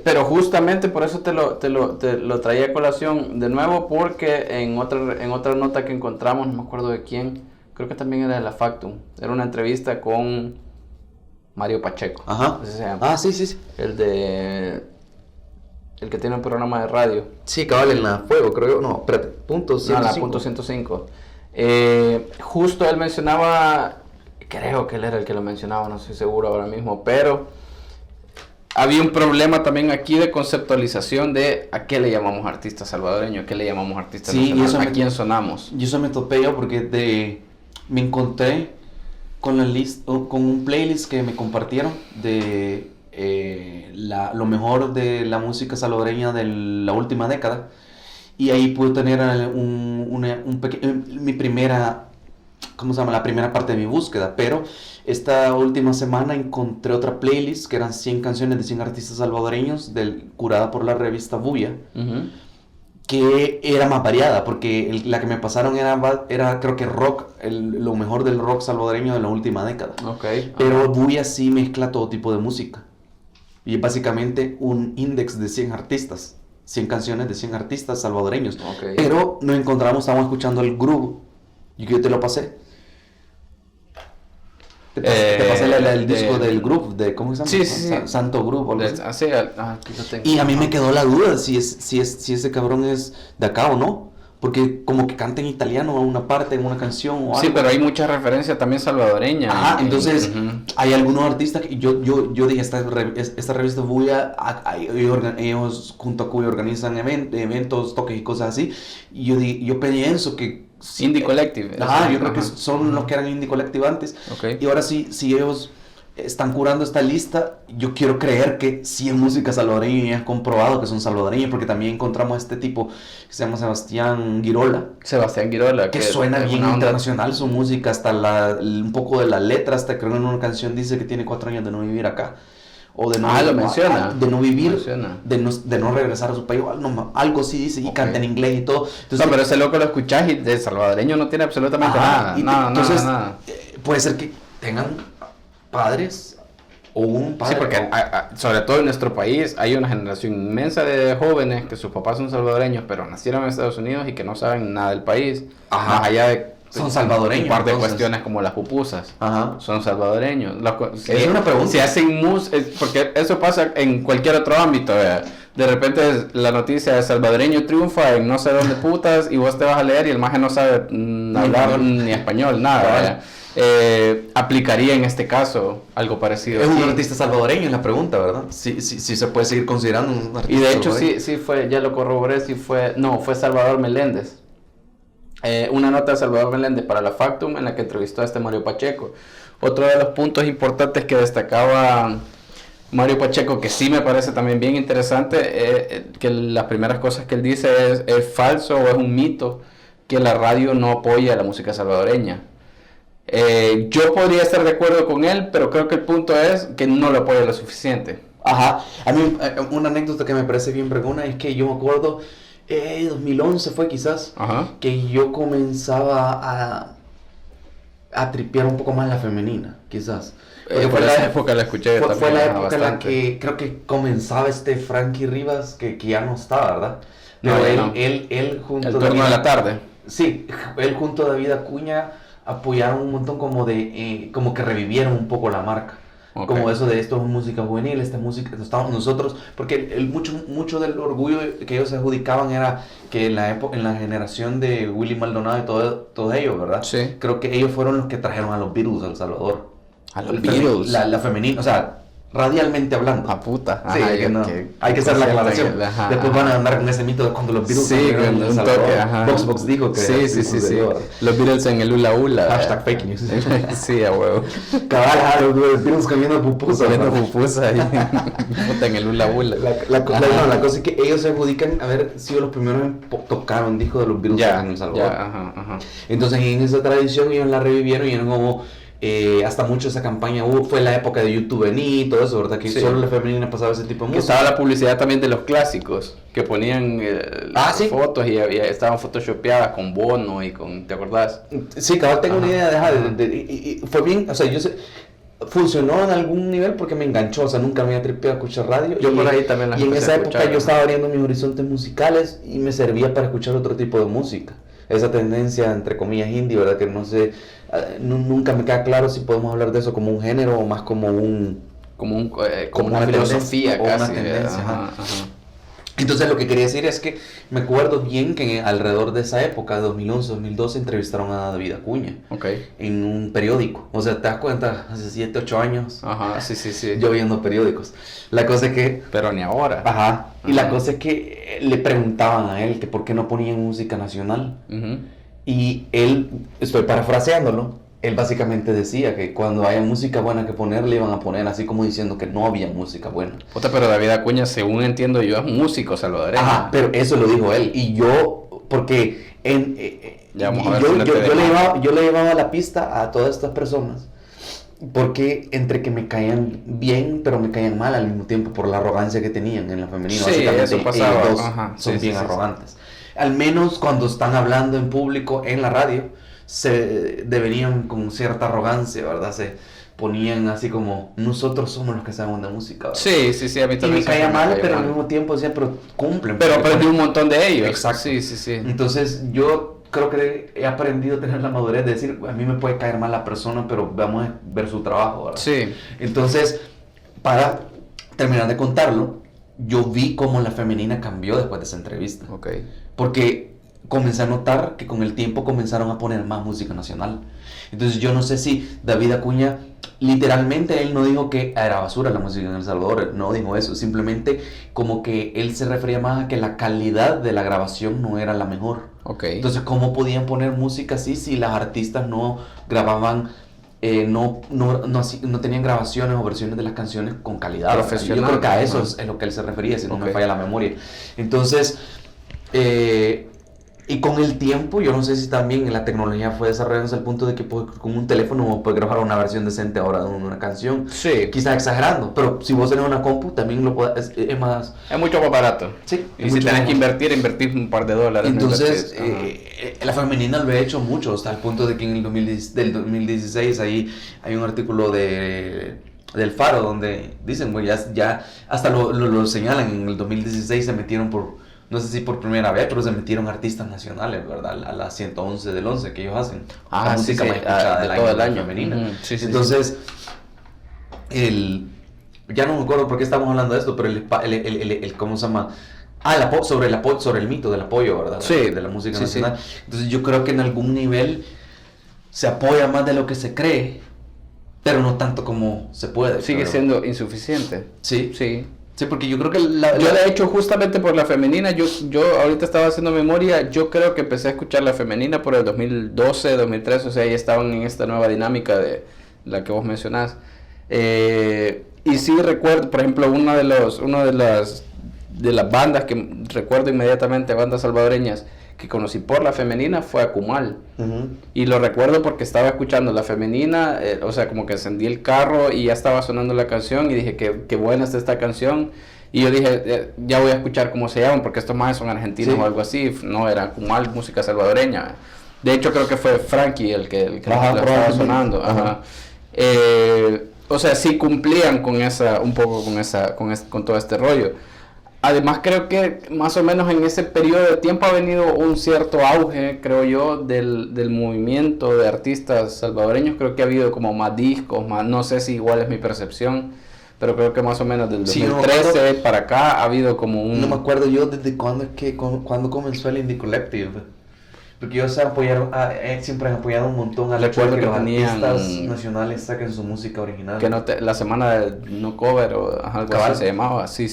Pero justamente por eso te lo traía a colación de nuevo, porque en otra nota que encontramos, no me acuerdo de quién, creo que también era de la Factum, era una entrevista con Mario Pacheco. Ajá. Ese se llama. Sí. El que tiene un programa de radio. Sí, cabal, en la Fuego, creo yo. No, espérate, punto 105. No, la punto 105. Justo él mencionaba, creo que él era el que lo mencionaba, no estoy seguro ahora mismo, pero había un problema también aquí de conceptualización de a qué le llamamos artista salvadoreño, a qué le llamamos artista nacional, a quién sonamos. Y eso me topé yo porque me encontré con un playlist que me compartieron de lo mejor de la música salvadoreña de la última década, y ahí pude tener mi primera, ¿cómo se llama? La primera parte de mi búsqueda. Pero esta última semana encontré otra playlist que eran 100 canciones de 100 artistas salvadoreños, curada por la revista Bulla, que era más variada, porque la que me pasaron era creo que rock, lo mejor del rock salvadoreño de la última década. Pero Bulla sí mezcla todo tipo de música, y es básicamente un index de 100 artistas, 100 canciones de 100 artistas salvadoreños. Pero nos encontramos, estábamos escuchando el groove, y yo te lo pasé. Te pasé el disco del Groove, ¿cómo se llama? Sí. Santo Groove. Y a mí me quedó la duda si ese cabrón es de acá o no. Porque como que canta en italiano a una parte, en una canción o algo. Sí, pero hay mucha referencia también salvadoreña. Entonces hay algunos artistas que yo dije, esta revista Bulla, ellos junto a Cuy organizan eventos, toques y cosas así. Y yo pienso que Indie Collective. Yo creo que son los que eran Indie Collective antes. Y ahora sí, si ellos están curando esta lista, yo quiero creer que sí es música salvadoreña y es comprobado que son salvadoreños, porque también encontramos a este tipo que se llama Sebastián Girola, que suena bien internacional su música, hasta un poco de la letra, hasta creo en una canción dice que tiene 4 años de no vivir acá. O de no, lo menciona. De no vivir, de no regresar a su país, algo sí dice, y canta en inglés y todo. Entonces, pero ese loco lo escuchás y de salvadoreño no tiene absolutamente nada. Entonces, puede ser que tengan padres o un padre. Sí, porque sobre todo en nuestro país hay una generación inmensa de jóvenes que sus papás son salvadoreños, pero nacieron en Estados Unidos y que no saben nada del país. Ajá. Más allá de Son salvadoreños, un par de entonces. cuestiones como las pupusas. Ajá. Son salvadoreños. Es una pregunta. Si hacen porque eso pasa en cualquier otro ámbito, ¿verdad? De repente la noticia de salvadoreño triunfa en no sé dónde putas y vos te vas a leer y el maje no sabe hablar ni español, nada. ¿verdad? Aplicaría en este caso algo parecido. Es un Sí. artista salvadoreño, es la pregunta, ¿verdad? Sí se puede seguir considerando un artista. Y de hecho salvadoreño. sí fue, ya lo corroboré, fue Salvador Meléndez. Una nota de Salvador Meléndez para la Factum en la que entrevistó a Mario Pacheco. Otro de los puntos importantes que destacaba Mario Pacheco, que sí me parece también bien interesante, que las primeras cosas que él dice es falso o es un mito que la radio no apoya a la música salvadoreña. Yo podría estar de acuerdo con él, pero creo que el punto es que no lo apoya lo suficiente. Ajá. A mí una anécdota que me parece bien vergüenza es que yo me acuerdo, 2011 fue quizás, Ajá. que yo comenzaba a tripear un poco más la femenina, quizás. Porque Por esa época la escuché fue también la época en la bastante. que creo que comenzaba Frankie Rivas, que ya no estaba, ¿verdad? Pero No, ya no. él junto El turno de la tarde. Sí, él junto a David Acuña apoyaron un montón como como que revivieron un poco la marca. Ok. Como eso de esto es música juvenil, esta música, estamos nosotros, porque mucho del orgullo que ellos se adjudicaban era que en la generación de Willy Maldonado y todos ellos, ¿verdad? Sí. Creo que ellos fueron los que trajeron a los Beatles a El Salvador. A los Beatles. La femenina, o sea, radialmente hablando. A puta. Sí, Ajá, que no. que- Hay que hacer la aclaración. Ajá, Después ajá. van a andar con ese mito de cuando los Beatles Sí, salieron en con El un Salvador. toque, ajá. Vox dijo que Sí, sí, sí, sí. sucedió. Los Beatles en el Hula Hula. Hashtag fake news. Sí, a huevo. Cabal, los Beatles comiendo pupusas. Saliendo ¿no? pupusa ahí. Puta, en el Hula Hula. La cosa es que ellos se adjudican haber sido los primeros en tocar un disco de los Beatles Ya, en El Salvador. ya, ajá, ajá. Entonces en esa tradición ellos la revivieron y eran como hasta mucho esa campaña fue la época de YouTube y todo eso, ¿verdad? Que Sí. solo la femenina pasaba ese tipo de Que música. estaba la publicidad también de los clásicos, que ponían Sí. fotos y estaban photoshopeadas con Bono y con, ¿te acordás? Sí, cabal, tengo Ajá. una idea y fue bien, o sea, yo sé, funcionó en algún nivel porque me enganchó, o sea, nunca me había tripeado a escuchar radio. Yo por ahí también la Y en empecé esa a época escuchar, yo estaba abriendo mis horizontes musicales y me servía para escuchar otro tipo de música. Esa tendencia, entre comillas, indie, ¿verdad? Que no sé, nunca me queda claro si podemos hablar de eso como un género o más como un... Como Como una una filosofía tendencia, o casi. una tendencia, ajá, ajá. ajá. Entonces lo que quería decir es que me acuerdo bien que alrededor de esa época, de 2011, 2012, entrevistaron a David Acuña Ok. en un periódico. O sea, te das cuenta, hace 7, 8 años, Ajá, sí, sí, sí. yo viendo periódicos. La cosa es que... Pero ni ahora. Ajá. Y Ajá. la cosa es que le preguntaban a él que por qué no ponían música nacional. Ujú. Y él, estoy parafraseándolo, él básicamente decía que cuando haya música buena que poner, le iban a poner así como diciendo que no había música buena. Puta, pero David Acuña, según entiendo yo, es un músico salvadoreño. Ajá, pero eso lo dijo él. Y yo, porque Ya vamos a ver yo, si no yo- te yo le demanda. yo le llevaba la pista a todas estas personas. Porque entre que me caían bien, pero me caían mal al mismo tiempo por la arrogancia que tenían en la femenina. Sí, Básicamente, eso pasaba. ellos dos Ajá, son sí, bien sí, sí, arrogantes. Al menos cuando están hablando en público, en la radio, se devenían con cierta arrogancia, ¿verdad? Se ponían así como, nosotros somos los que sabemos de música, ¿verdad? Sí, sí, sí, a mí Y también me caía siempre mal, cae pero al mal. mismo tiempo decían, pero cumplen. Pero porque aprendí un montón de ellos. Exacto. Sí, sí, sí. Entonces yo creo que he aprendido a tener la madurez de decir, a mí me puede caer mal la persona, pero vamos a ver su trabajo, ¿verdad? Sí. Entonces, para terminar de contarlo, yo vi cómo la femenina cambió después de esa entrevista. Ok. Porque comencé a notar que con el tiempo comenzaron a poner más música nacional. Entonces yo no sé si David Acuña, literalmente él no dijo que era basura la música en El Salvador, no dijo eso, simplemente como que él se refería más a que la calidad de la grabación no era la mejor. Ok. Entonces, ¿cómo podían poner música así si las artistas no grababan, no tenían grabaciones o versiones de las canciones con calidad? Profesional. Yo creo que a eso Ajá. es lo que él se refería, si no Ok. me falla la memoria. Entonces, Y con el tiempo, yo no sé si también la tecnología fue desarrollándose al punto de que con un teléfono puedes grabar una versión decente ahora de una canción. Sí. Quizás exagerando, pero si vos tenés una compu, también lo puedes, es más... Es mucho más barato. Sí. Y si tenés que invertir un par de dólares. Entonces, la femenina lo he hecho mucho, hasta el punto de que en el 2016 ahí hay un artículo del Faro donde dicen, güey, ya hasta lo señalan, en el 2016 se metieron no sé si por primera vez, pero se metieron artistas nacionales, ¿verdad? A la 111 del 11 que ellos hacen. La música más escuchada del todo el año. Femenina. Entonces, ya no me acuerdo por qué estamos hablando de esto, pero el ¿cómo se llama? Sobre el mito del apoyo, ¿verdad? Sí. De la música nacional. Entonces yo creo que en algún nivel se apoya más de lo que se cree, pero no tanto como se puede. Sigue siendo insuficiente. Sí. Sí. Sí, porque yo creo que yo de hecho justamente por la femenina, yo ahorita estaba haciendo memoria, yo creo que empecé a escuchar la femenina por el 2012, 2013, o sea, ya estaban en esta nueva dinámica de la que vos mencionás. Y sí recuerdo, por ejemplo, una de las bandas que recuerdo inmediatamente, bandas salvadoreñas, que conocí por la femenina fue Akumal. Y lo recuerdo porque estaba escuchando la femenina, o sea, como que encendí el carro y ya estaba sonando la canción y dije, qué buena está esta canción. Y yo dije, ya voy a escuchar cómo se llaman, porque estos más son argentinos o algo así. No, era Akumal, música salvadoreña. De hecho, creo que fue Frankie el que la estaba sonando. Ajá. O sea, sí cumplían con todo este rollo. Además, creo que más o menos en ese periodo de tiempo ha venido un cierto auge, creo yo, del movimiento de artistas salvadoreños. Creo que ha habido como más discos, no sé si igual es mi percepción, pero creo que más o menos del 2013 para acá ha habido como un... No me acuerdo yo desde cuándo comenzó el Indie Collective. Porque ellos siempre han apoyado un montón al hecho de que los artistas nacionales saquen su música original. Que la semana de no cover o algo así se llamaba, sí.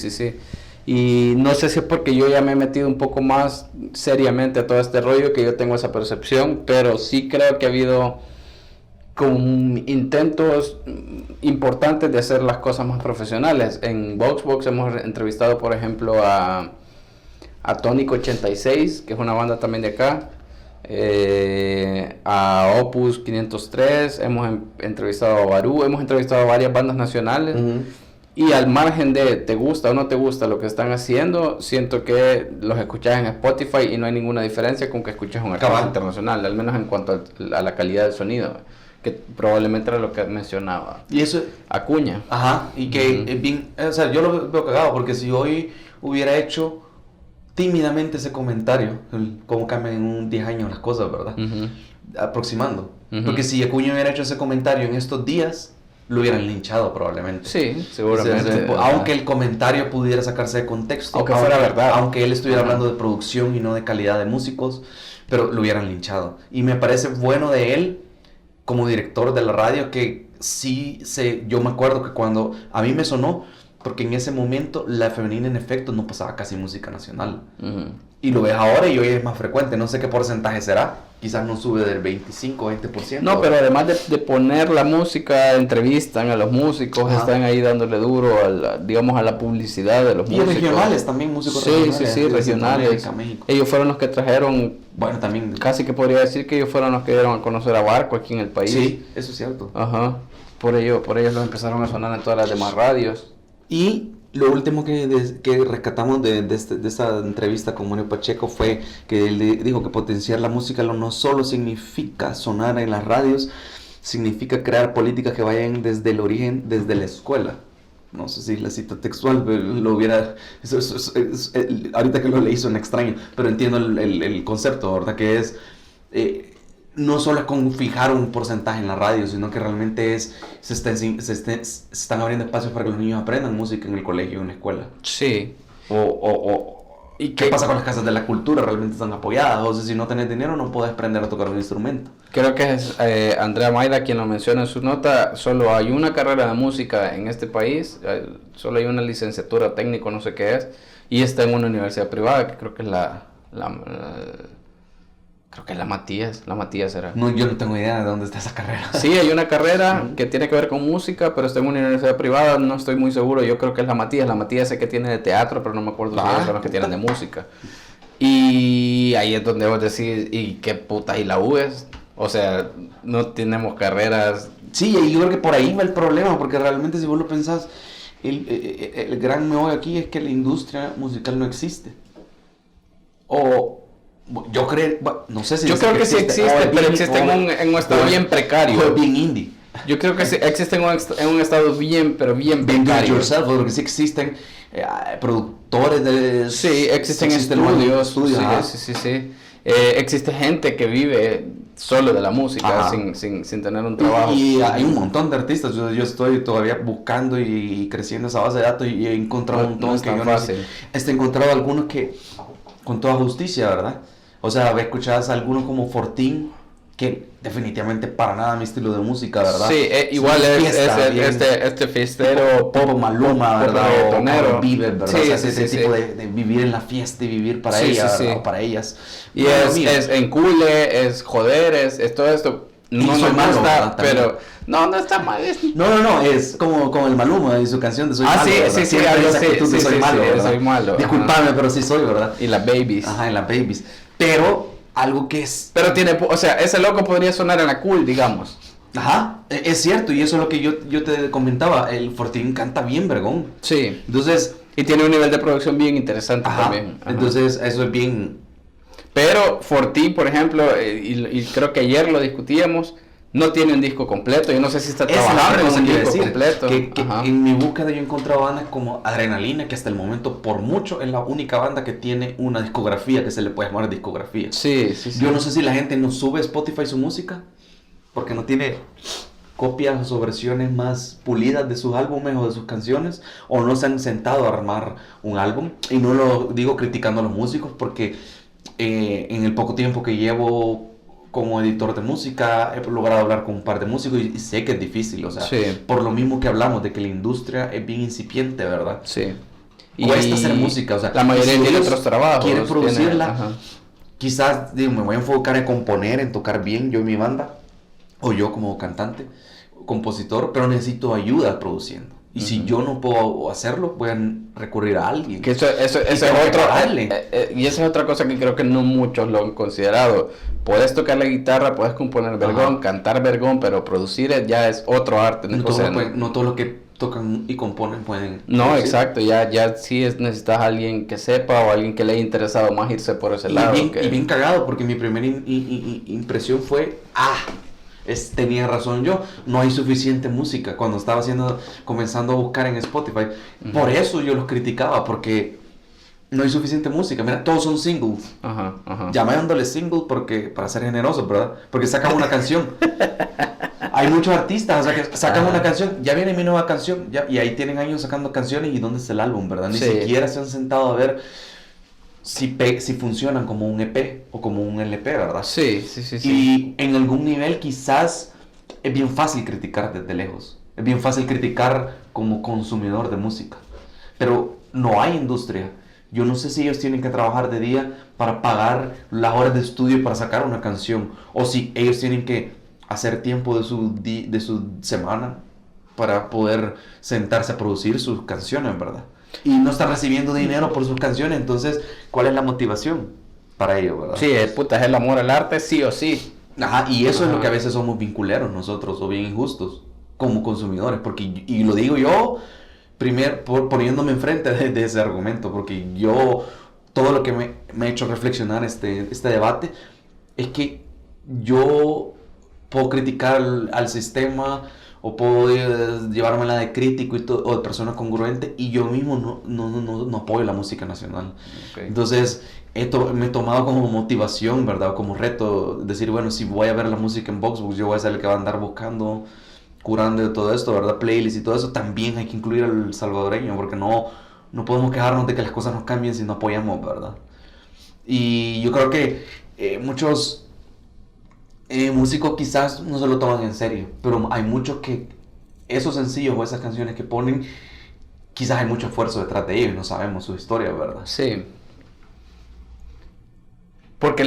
Y no sé si es porque yo ya me he metido un poco más seriamente a todo este rollo que yo tengo esa percepción, pero sí creo que ha habido como intentos importantes de hacer las cosas más profesionales. En VoxBox hemos entrevistado, por ejemplo, a Tónico 86, que es una banda también de acá, a Opus 503, hemos entrevistado a Barú, hemos entrevistado a varias bandas nacionales. Y al margen de te gusta o no te gusta lo que están haciendo, siento que los escuchas en Spotify y no hay ninguna diferencia con que escuches un artista internacional, al menos en cuanto a la calidad del sonido, que probablemente era lo que mencionaba. Y eso... Acuña. Ajá, y que bien, o sea, yo lo veo cagado, porque si hoy hubiera hecho tímidamente ese comentario, cómo cambian en 10 años las cosas, ¿verdad? Aproximando. Porque si Acuña hubiera hecho ese comentario en estos días, lo hubieran linchado probablemente. Sí, seguramente. Aunque el comentario pudiera sacarse de contexto. Aunque fuera verdad. Aunque él estuviera hablando de producción y no de calidad de músicos, pero lo hubieran linchado. Y me parece bueno de él, como director de la radio, que yo me acuerdo que cuando a mí me sonó, porque en ese momento la femenina en efecto no pasaba casi música nacional. Y lo ves ahora y hoy es más frecuente. No sé qué porcentaje será. Quizás no sube del 25 20%. No, pero además de poner la música, entrevistan a los músicos, están ahí dándole duro a la publicidad de los músicos. Y regionales también, músicos regionales. Sí, regionales. Ellos fueron los que trajeron, bueno, también casi que podría decir que ellos fueron los que dieron a conocer a Barco aquí en el país. Sí, eso es cierto. Ajá, por ellos los empezaron a sonar en todas las demás radios. Y lo último que rescatamos de esta entrevista con Mario Pacheco fue que él dijo que potenciar la música no solo significa sonar en las radios, significa crear políticas que vayan desde el origen, desde la escuela. No sé si la cita textual lo hubiera... ahorita que lo leí suena extraño, pero entiendo el concepto, ¿verdad? Que es... no solo es con fijar un porcentaje en la radio, sino que realmente se están abriendo espacios para que los niños aprendan música en el colegio, en la escuela. Sí. ¿Y qué pasa con las casas de la cultura? ¿Realmente están apoyadas? O sea, si no tenés dinero no podés aprender a tocar un instrumento. Creo que es Andrea Mayra quien lo menciona en su nota. Solo hay una carrera de música en este país, solo hay una licenciatura técnico, no sé qué es, y está en una universidad privada, que creo que es creo que es la Matías era. No, yo no tengo idea de dónde está esa carrera. Sí, hay una carrera que tiene que ver con música, pero está en una universidad privada, no estoy muy seguro, yo creo que es la Matías sé que tiene de teatro, pero no me acuerdo si son los que tienen de música. Y ahí es donde vos decís, ¿y qué puta? ¿Y la U es? O sea, no tenemos carreras. Sí, y yo creo que por ahí va el problema, porque realmente si vos lo pensás, el gran meollo aquí es que la industria musical no existe. O yo creo, no sé si Yo creo que sí existe, pero existe en un estado bien precario. O bien indie. Yo creo que sí existe en un estado bien, pero bien precario. Yourself, porque sí existen productores de... Sí, existen estudios. Sí. Existe gente que vive solo de la música sin tener un trabajo. Y hay un montón de artistas. Yo estoy todavía buscando y creciendo esa base de datos y he encontrado un montón. No es tan fácil. He encontrado algunos que con toda justicia, ¿verdad? O sea, escuchás a algunos como Fortín, que definitivamente para nada mi estilo de música, ¿verdad? Sí, igual este fiestero pop Maluma, ¿verdad? Reggaetonero. O Bieber, ¿verdad? Sí, o sea, ese tipo de vivir en la fiesta y vivir para ella, o para ellas. Y es encule, es joder, es todo esto. No soy malo, está, ¿verdad? pero no está mal. No, es como el Maluma y su canción de Soy Malo. Sí, soy malo. Disculpame, pero sí soy, ¿verdad? Y las babies. Ajá, en las babies. Pero algo que es... Pero tiene, o sea, ese loco podría sonar en la cool, digamos. Ajá, es cierto, y eso es lo que yo te comentaba, el Fortín canta bien, vergón. Sí. Entonces... Y tiene un nivel de producción bien interesante también. Ajá. Entonces, eso es bien... Pero Fortín, por ejemplo, y creo que ayer lo discutíamos, no tiene un disco completo. Yo no sé si está trabajando en un disco completo. Que en mi búsqueda yo he encontrado bandas como Adrenalina, que hasta el momento, por mucho, es la única banda que tiene una discografía, que se le puede llamar discografía. Sí. Yo no sé si la gente no sube a Spotify su música, porque no tiene copias o versiones más pulidas de sus álbumes o de sus canciones, o no se han sentado a armar un álbum. Y no lo digo criticando a los músicos, porque en el poco tiempo que llevo como editor de música he logrado hablar con un par de músicos y sé que es difícil, o sea, por lo mismo que hablamos de que la industria es bien incipiente, ¿verdad? Sí. Cuesta hacer música, o sea, la mayoría tiene otros trabajos. Quieren producirla, quizás me voy a enfocar en componer, en tocar bien yo y mi banda, o yo como cantante, compositor, pero necesito ayuda produciendo. Y si yo no puedo hacerlo, voy a recurrir a alguien. Que eso es otro. Y esa es otra cosa que creo que no muchos lo han considerado. Puedes tocar la guitarra, puedes componer vergón, cantar vergón, pero producir ya es otro arte. No todos los que tocan y componen pueden. No, producir. Exacto. Ya sí necesitas a alguien que sepa o alguien que le haya interesado más irse por ese lado. Y bien cagado, porque mi primera impresión fue, tenía razón yo, no hay suficiente música cuando estaba comenzando a buscar en Spotify. Por eso yo los criticaba, porque no hay suficiente música. Mira, todos son singles. Llamándole single para ser generosos, ¿verdad? Porque sacan una canción. Hay muchos artistas, o sea, que sacan una canción, ya viene mi nueva canción, y ahí tienen años sacando canciones, y ¿dónde está el álbum, verdad? Ni siquiera se han sentado a ver si funcionan como un EP o como un LP, ¿verdad? Sí. Y en algún nivel quizás es bien fácil criticar desde lejos. Es bien fácil criticar como consumidor de música. Pero no hay industria. Yo no sé si ellos tienen que trabajar de día para pagar las horas de estudio para sacar una canción. O si ellos tienen que hacer tiempo de su semana para poder sentarse a producir sus canciones, ¿verdad? Y no están recibiendo dinero por sus canciones, entonces, ¿cuál es la motivación para ello, verdad? Sí, es el amor al arte, sí o sí. Ajá, y eso es lo que a veces somos vinculeros nosotros, o bien injustos, como consumidores, porque, y lo digo yo, poniéndome enfrente de ese argumento, porque todo lo que me ha hecho reflexionar este debate, es que yo puedo criticar al sistema, o puedo llevármela de crítico o de persona congruente, y yo mismo no apoyo la música nacional. Entonces me he tomado como motivación, ¿verdad? O como reto, decir, bueno, si voy a ver la música en Voxbox, yo voy a ser el que va a andar buscando, curando de todo esto, ¿verdad? Playlists y todo eso. También hay que incluir al salvadoreño, porque no podemos quejarnos de que las cosas nos cambien si no apoyamos, ¿verdad? Y yo creo que muchos músicos quizás no se lo toman en serio, pero hay muchos que esos sencillos o esas canciones que ponen, quizás hay mucho esfuerzo detrás de ellos y no sabemos su historia, ¿verdad? Sí. Porque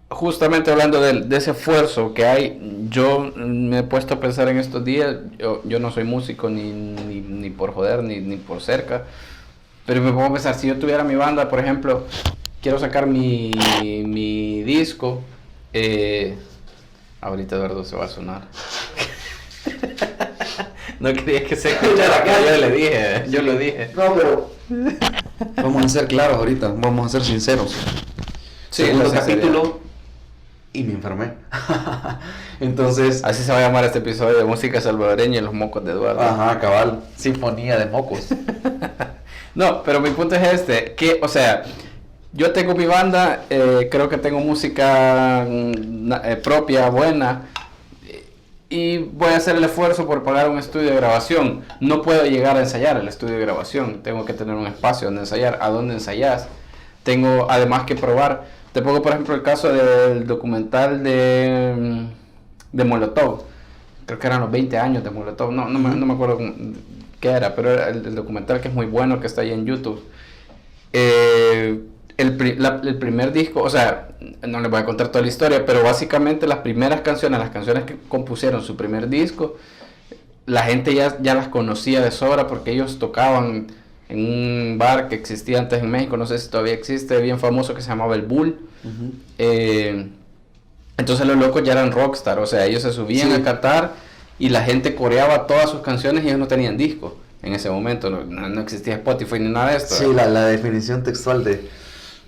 justamente hablando de ese esfuerzo que hay, yo me he puesto a pensar en estos días, yo no soy músico ni por joder, ni por cerca, pero me pongo a pensar, si yo tuviera mi banda, por ejemplo, quiero sacar mi disco. Ahorita Eduardo se va a sonar. No quería que se escuchara, que yo le dije. No, pero vamos a ser claros ahorita, vamos a ser sinceros. Sí, Segundo la capítulo y me enfermé. Entonces, así se va a llamar este episodio de música salvadoreña y los mocos de Eduardo. ajá, cabal, sinfonía de mocos. No, pero mi punto es este, que, o sea, yo tengo mi banda, creo que tengo música propia, buena, y voy a hacer el esfuerzo por pagar un estudio de grabación. No puedo llegar a ensayar al estudio de grabación, tengo que tener un espacio donde ensayar. ¿A dónde ensayas? Tengo además que probar. Te pongo por ejemplo el caso del documental de Molotov. Creo que eran los 20 años de Molotov, no me acuerdo qué era, pero era el documental que es muy bueno, que está ahí en YouTube. El primer disco, o sea, no les voy a contar toda la historia, pero básicamente las primeras canciones, las canciones que compusieron su primer disco, la gente ya las conocía de sobra porque ellos tocaban en un bar que existía antes en México, no sé si todavía existe, bien famoso, que se llamaba El Bull. Entonces los locos ya eran rockstar, o sea, ellos se subían a cantar y la gente coreaba todas sus canciones y ellos no tenían disco en ese momento, no existía Spotify ni nada de esto. Sí, la definición textual de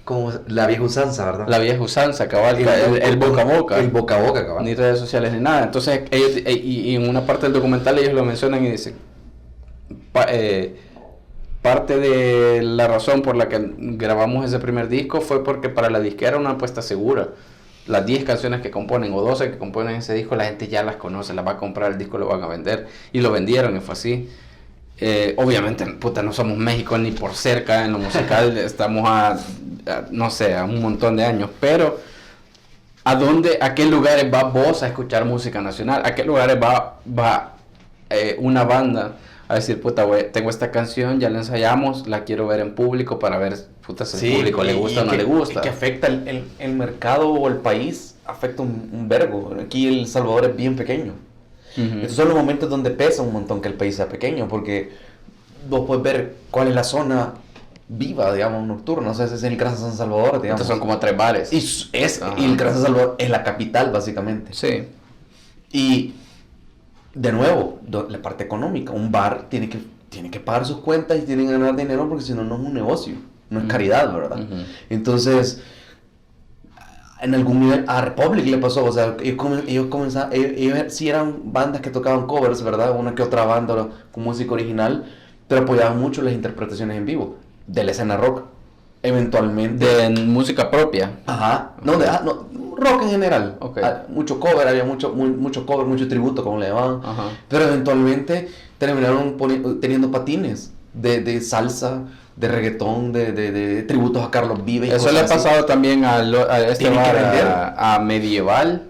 como la vieja usanza, ¿verdad? La vieja usanza, cabal, el boca a boca. El boca a boca, cabal. Ni redes sociales ni nada. Entonces ellos, y en una parte del documental ellos lo mencionan y dicen, parte de la razón por la que grabamos ese primer disco fue porque para la disquera era una apuesta segura. Las 10 canciones que componen o 12 que componen ese disco, la gente ya las conoce, las va a comprar, el disco lo van a vender. Y lo vendieron y fue así. Obviamente, puta, no somos México ni por cerca en lo musical, estamos no sé, a un montón de años, pero ¿a qué lugares vas vos a escuchar música nacional? ¿A qué lugares va una banda a decir, puta, güey, tengo esta canción, ya la ensayamos, la quiero ver en público para ver, puta, si el público le gusta o no le gusta? Que afecta el mercado o el país, afecta un vergo. Aquí El Salvador es bien pequeño. Estos son los momentos donde pesa un montón que el país sea pequeño, porque vos puedes ver cuál es la zona viva, digamos, nocturna. O sea, ese es el Gran San Salvador, digamos. Estos son como 3 bares. Y el Gran San Salvador es la capital, básicamente. Sí. Y, de nuevo, la parte económica. Un bar tiene que pagar sus cuentas y tiene que ganar dinero porque si no, no es un negocio. No es caridad, ¿verdad? Entonces, en algún nivel a Republic le pasó, o sea, ellos comenzaron, ellos sí eran bandas que tocaban covers, ¿verdad? Una que otra banda con música original, pero apoyaban mucho las interpretaciones en vivo de la escena rock. Eventualmente. De música propia. Ajá. No, rock en general. Okay. Mucho cover, había mucho cover, mucho tributo, como le llamaban. Ajá. Pero eventualmente terminaron teniendo patines de salsa, de reggaetón, de tributos a Carlos Vives. Eso le ha pasado también a este Tiene que bar, vender. a Medieval,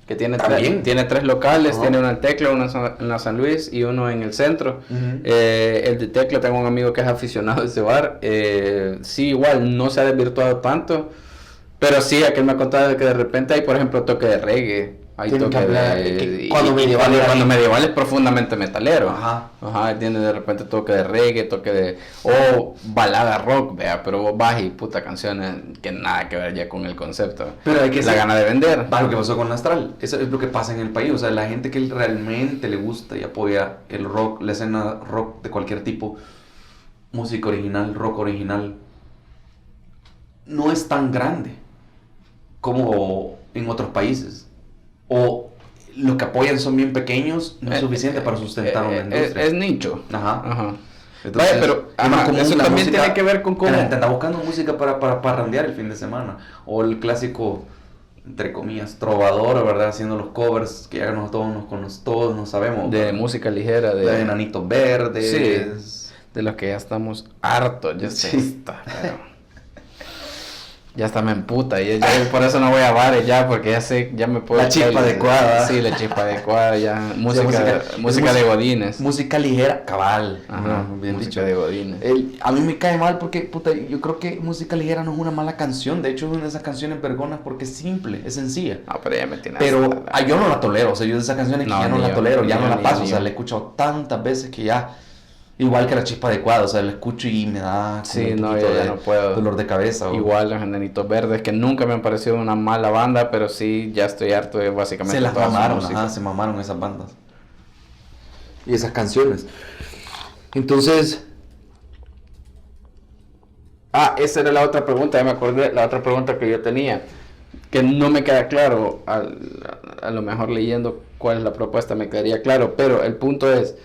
que tiene 3 locales, tiene uno en Tecla, uno en la San Luis y uno en el centro. El de Tecla, tengo un amigo que es aficionado a ese bar. Sí, igual, no se ha desvirtuado tanto, pero sí, aquel me ha contado que de repente hay, por ejemplo, toque de reggae. Hay toque de... Cuando Medieval es profundamente metalero. Ajá. Tiene de repente toque de reggae, toque de... O balada rock, vea, pero vos vas y puta canciones que nada que ver ya con el concepto. Pero hay que la gana de vender. Va lo que pasó con Astral. Eso es lo que pasa en el país. O sea, la gente que realmente le gusta y apoya el rock, la escena rock de cualquier tipo, música original, rock original, no es tan grande como en otros países. O lo que apoyan son bien pequeños, no es suficiente para sustentar una industria. Es nicho. Ajá. Entonces, vaya, pero eso también tiene que ver con cómo... La gente anda buscando música para parrandear el fin de semana. O el clásico, entre comillas, trovador, ¿verdad? Haciendo los covers que ya todos nos sabemos. De música ligera. De Enanitos Verdes. Sí, de los que ya estamos hartos. Ya está, pero... Ya hasta me emputa, y yo por eso no voy a bares ya, porque ya me puedo... La chispa adecuada. Sí, la chispa adecuada, ya. Música de godines. Música ligera, cabal. Ajá, bien música dicho. De godines. A mí me cae mal porque, puta, yo creo que música ligera no es una mala canción. De hecho, es una de esas canciones vergonas porque es simple, es sencilla. No, pero ya me tiene... Pero yo no la tolero, o sea, yo de esas canciones que ya no la tolero, ya no la paso. O sea, la he escuchado tantas veces que ya Igual que la chispa adecuada, o sea, lo escucho y me da como Sí, un no, poquito ya de no puedo. dolor de cabeza. Igual los Enanitos Verdes, que nunca me han parecido una mala banda, pero sí, ya estoy harto de básicamente Se las toda su mamaron, música. ajá, se mamaron esas bandas. Y esas canciones. Entonces, Esa era la otra pregunta, ya me acordé, la otra pregunta que yo tenía, que no me queda claro, a lo mejor leyendo cuál es la propuesta me quedaría claro, pero el punto es,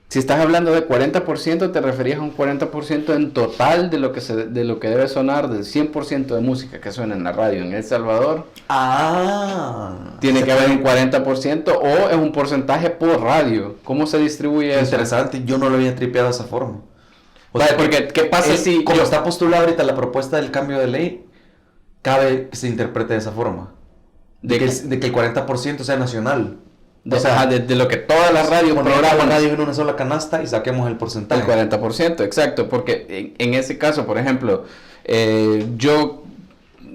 si estás hablando de 40%, te referías a un 40% en total de lo que debe sonar, del 100% de música que suena en la radio en El Salvador. Tiene que haber un 40% o es un porcentaje por radio. ¿Cómo se distribuye eso? Interesante, yo no lo había tripeado de esa forma. Vale, porque ¿qué pasa si como yo- está postulada ahorita la propuesta del cambio de ley, cabe que se interprete de esa forma? De que el 40% sea nacional. de lo que todas las radios Programan programan la radio en una sola canasta y saquemos el porcentaje. el 40%, exacto, porque en ese caso, por ejemplo, yo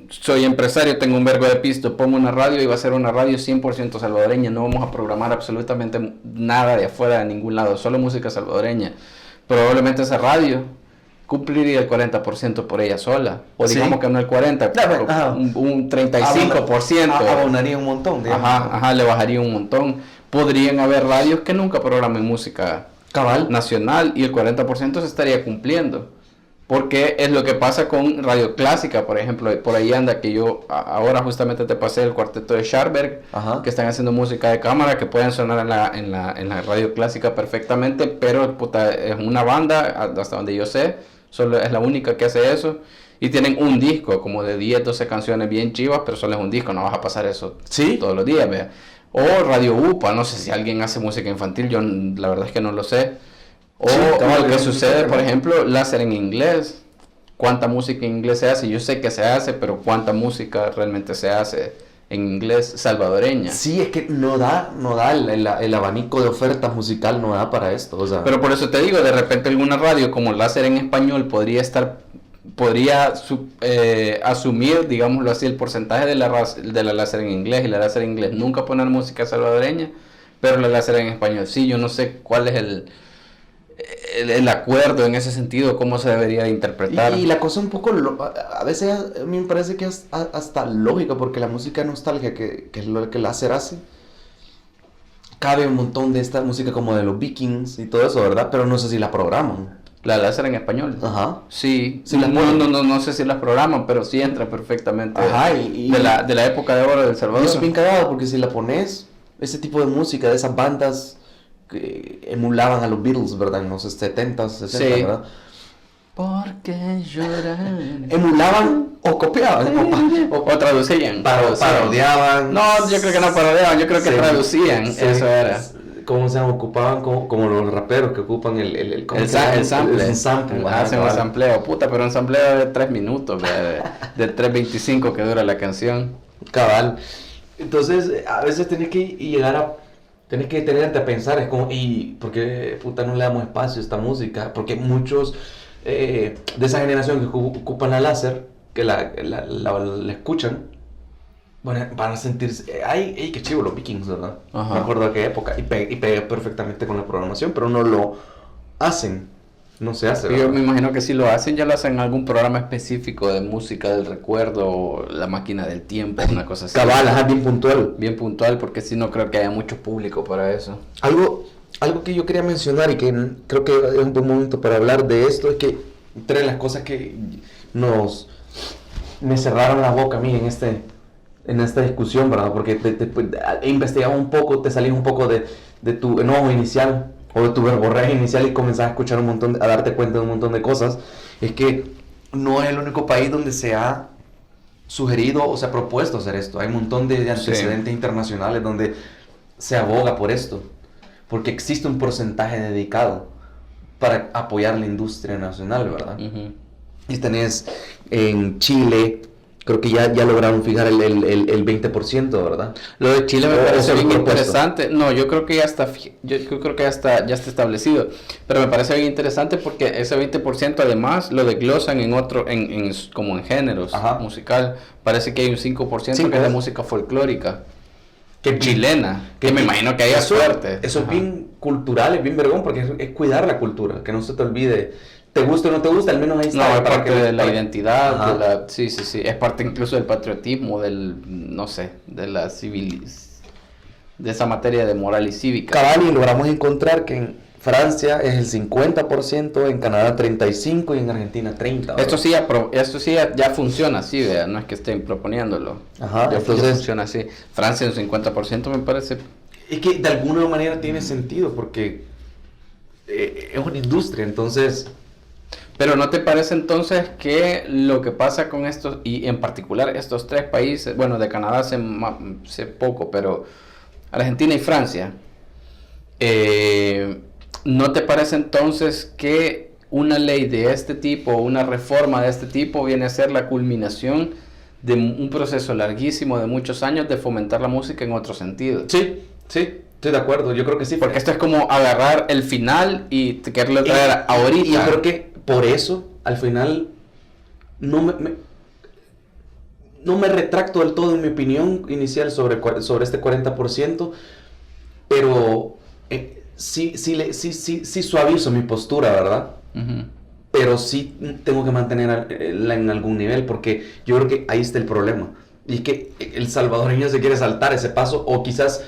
soy empresario, tengo un vergo de pisto, pongo una radio y va a ser una radio 100% salvadoreña, no vamos a programar absolutamente nada de afuera de ningún lado, solo música salvadoreña. Probablemente esa radio cumpliría el 40% por ella sola, o Sí. digamos que no el 40%, Ajá. un 35%. Abonaría un montón, digamos. Ajá, le bajaría un montón. Podrían haber radios que nunca programen música Cabal. nacional y el 40% se estaría cumpliendo. Porque es lo que pasa con Radio Clásica, por ejemplo. Por ahí anda que yo ahora justamente te pasé el cuarteto de Scharberg, Ajá. que están haciendo música de cámara, que pueden sonar en la Radio Clásica perfectamente, pero puta, es una banda, hasta donde yo sé, solo es la única que hace eso. Y tienen un disco, como de 10, 12 canciones bien chivas, pero solo es un disco, no vas a pasar eso Sí. todos los días, vea. O Radio UPA, no sé si alguien hace música infantil, yo la verdad es que no lo sé. O Sí, cabal, lo que yo sucede, creo que por no. ejemplo, láser en inglés. ¿Cuánta música en inglés se hace? Yo sé que se hace, pero ¿cuánta música realmente se hace en inglés salvadoreña? Sí, es que no da el abanico de oferta musical no da para esto, o sea. Pero por eso te digo, de repente alguna radio como láser en español podría asumir, digámoslo así, el porcentaje de la láser en inglés, y la láser en inglés nunca poner música salvadoreña, pero la láser en español sí. Yo no sé cuál es el acuerdo en ese sentido, cómo se debería de interpretar. Y la cosa un poco, a veces a mí me parece que es hasta lógica, porque la música nostalgia, que es lo que el láser hace, cabe un montón de esta música como de los Vikings y todo eso, ¿verdad? Pero no sé si la programan. La láser en español. Ajá. Sí, Sí las no, ponen. no sé si las programan, pero sí entra perfectamente Ajá, de la época de oro del Y Salvador. eso es bien cagado, porque si la pones, ese tipo de música, de esas bandas que emulaban a los Beatles, ¿verdad? En los 70s, 60s, Sí. ¿verdad? ¿Por qué llorar? Emulaban o copiaban O traducían. parodiaban. No, yo creo que no parodiaban, yo creo que Sí. traducían. Sí. Eso era. ¿cómo se llama? Ocupaban como los raperos que ocupan ¿cómo El se llama? sample. El sample. ajá, Hacen un cabal. sampleo. Puta, pero un sampleo de 3 minutos, de 3:25 que dura la canción. Cabal. Entonces, a veces tenés que tenés que detenerte a pensar, es como, ¿y por qué puta no le damos espacio a esta música? Porque muchos de esa generación que ocupan la láser, que la escuchan, van a sentirse, ay, qué chivo los Vikings, ¿verdad? Ajá. Me acuerdo de qué época, y pega perfectamente con la programación, pero no lo hacen, no se hace, Yo ¿verdad? me imagino que si lo hacen, ya lo hacen en algún programa específico de música del recuerdo, o la máquina del tiempo, una cosa así. Cabal, ajá, bien puntual. Bien puntual, porque si no creo que haya mucho público para eso. Algo que yo quería mencionar y que creo que es un buen momento para hablar de esto es que entre las cosas que me cerraron la boca a mí en esta discusión, ¿verdad? Porque he investigado un poco, te salís un poco de tu enojo inicial o de tu verborrea inicial y comenzás a escuchar a darte cuenta de un montón de cosas. Es que no es el único país donde se ha sugerido o se ha propuesto hacer esto. Hay un montón de antecedentes internacionales donde se aboga por esto, porque existe un porcentaje dedicado para apoyar la industria nacional, ¿verdad? Ujú. Y tenés en Chile, creo que ya lograron fijar el 20%, ¿verdad? Lo de Chile me O parece se lo bien propuesto. interesante. No, yo creo que ya está, ya está establecido. Pero me parece bien interesante porque ese 20% además lo desglosan como en géneros Ajá. musical. Parece que hay un 5% que es de música folclórica. Que Chilena, que me imagino que haya eso, suerte. Eso es Ajá. bien cultural es bien vergón porque es cuidar la cultura, que no se te olvide. Te gusta o no te gusta, al menos ahí está. No, es parte de la identidad, Ajá. sí, es parte incluso del patriotismo, no sé, de esa materia de moral y cívica. Cabal, y logramos encontrar que en Francia es el 50%, en Canadá 35% y en Argentina 30%. Esto sí ya funciona así, ¿vea? No es que estén proponiéndolo. Ajá, Ya entonces funciona así. Francia un 50% me parece. es que de alguna manera tiene sentido porque es una industria, entonces... Pero ¿no te parece entonces que lo que pasa con estos, y en particular estos 3 países, bueno, de Canadá sé poco, pero Argentina y Francia, ¿no te parece entonces que una ley de este tipo, una reforma de este tipo, viene a ser la culminación de un proceso larguísimo de muchos años de fomentar la música en otro sentido? Sí, estoy de acuerdo, yo creo que sí. Porque esto es como agarrar el final y quererlo traer ahorita. Y yo creo que por eso, al final, no me retracto del todo en mi opinión inicial sobre este 40%, pero sí suavizo mi postura, ¿verdad? Uh-huh. Pero sí tengo que mantenerla en algún nivel, porque yo creo que ahí está el problema. Y es que el salvadoreño se quiere saltar ese paso, o quizás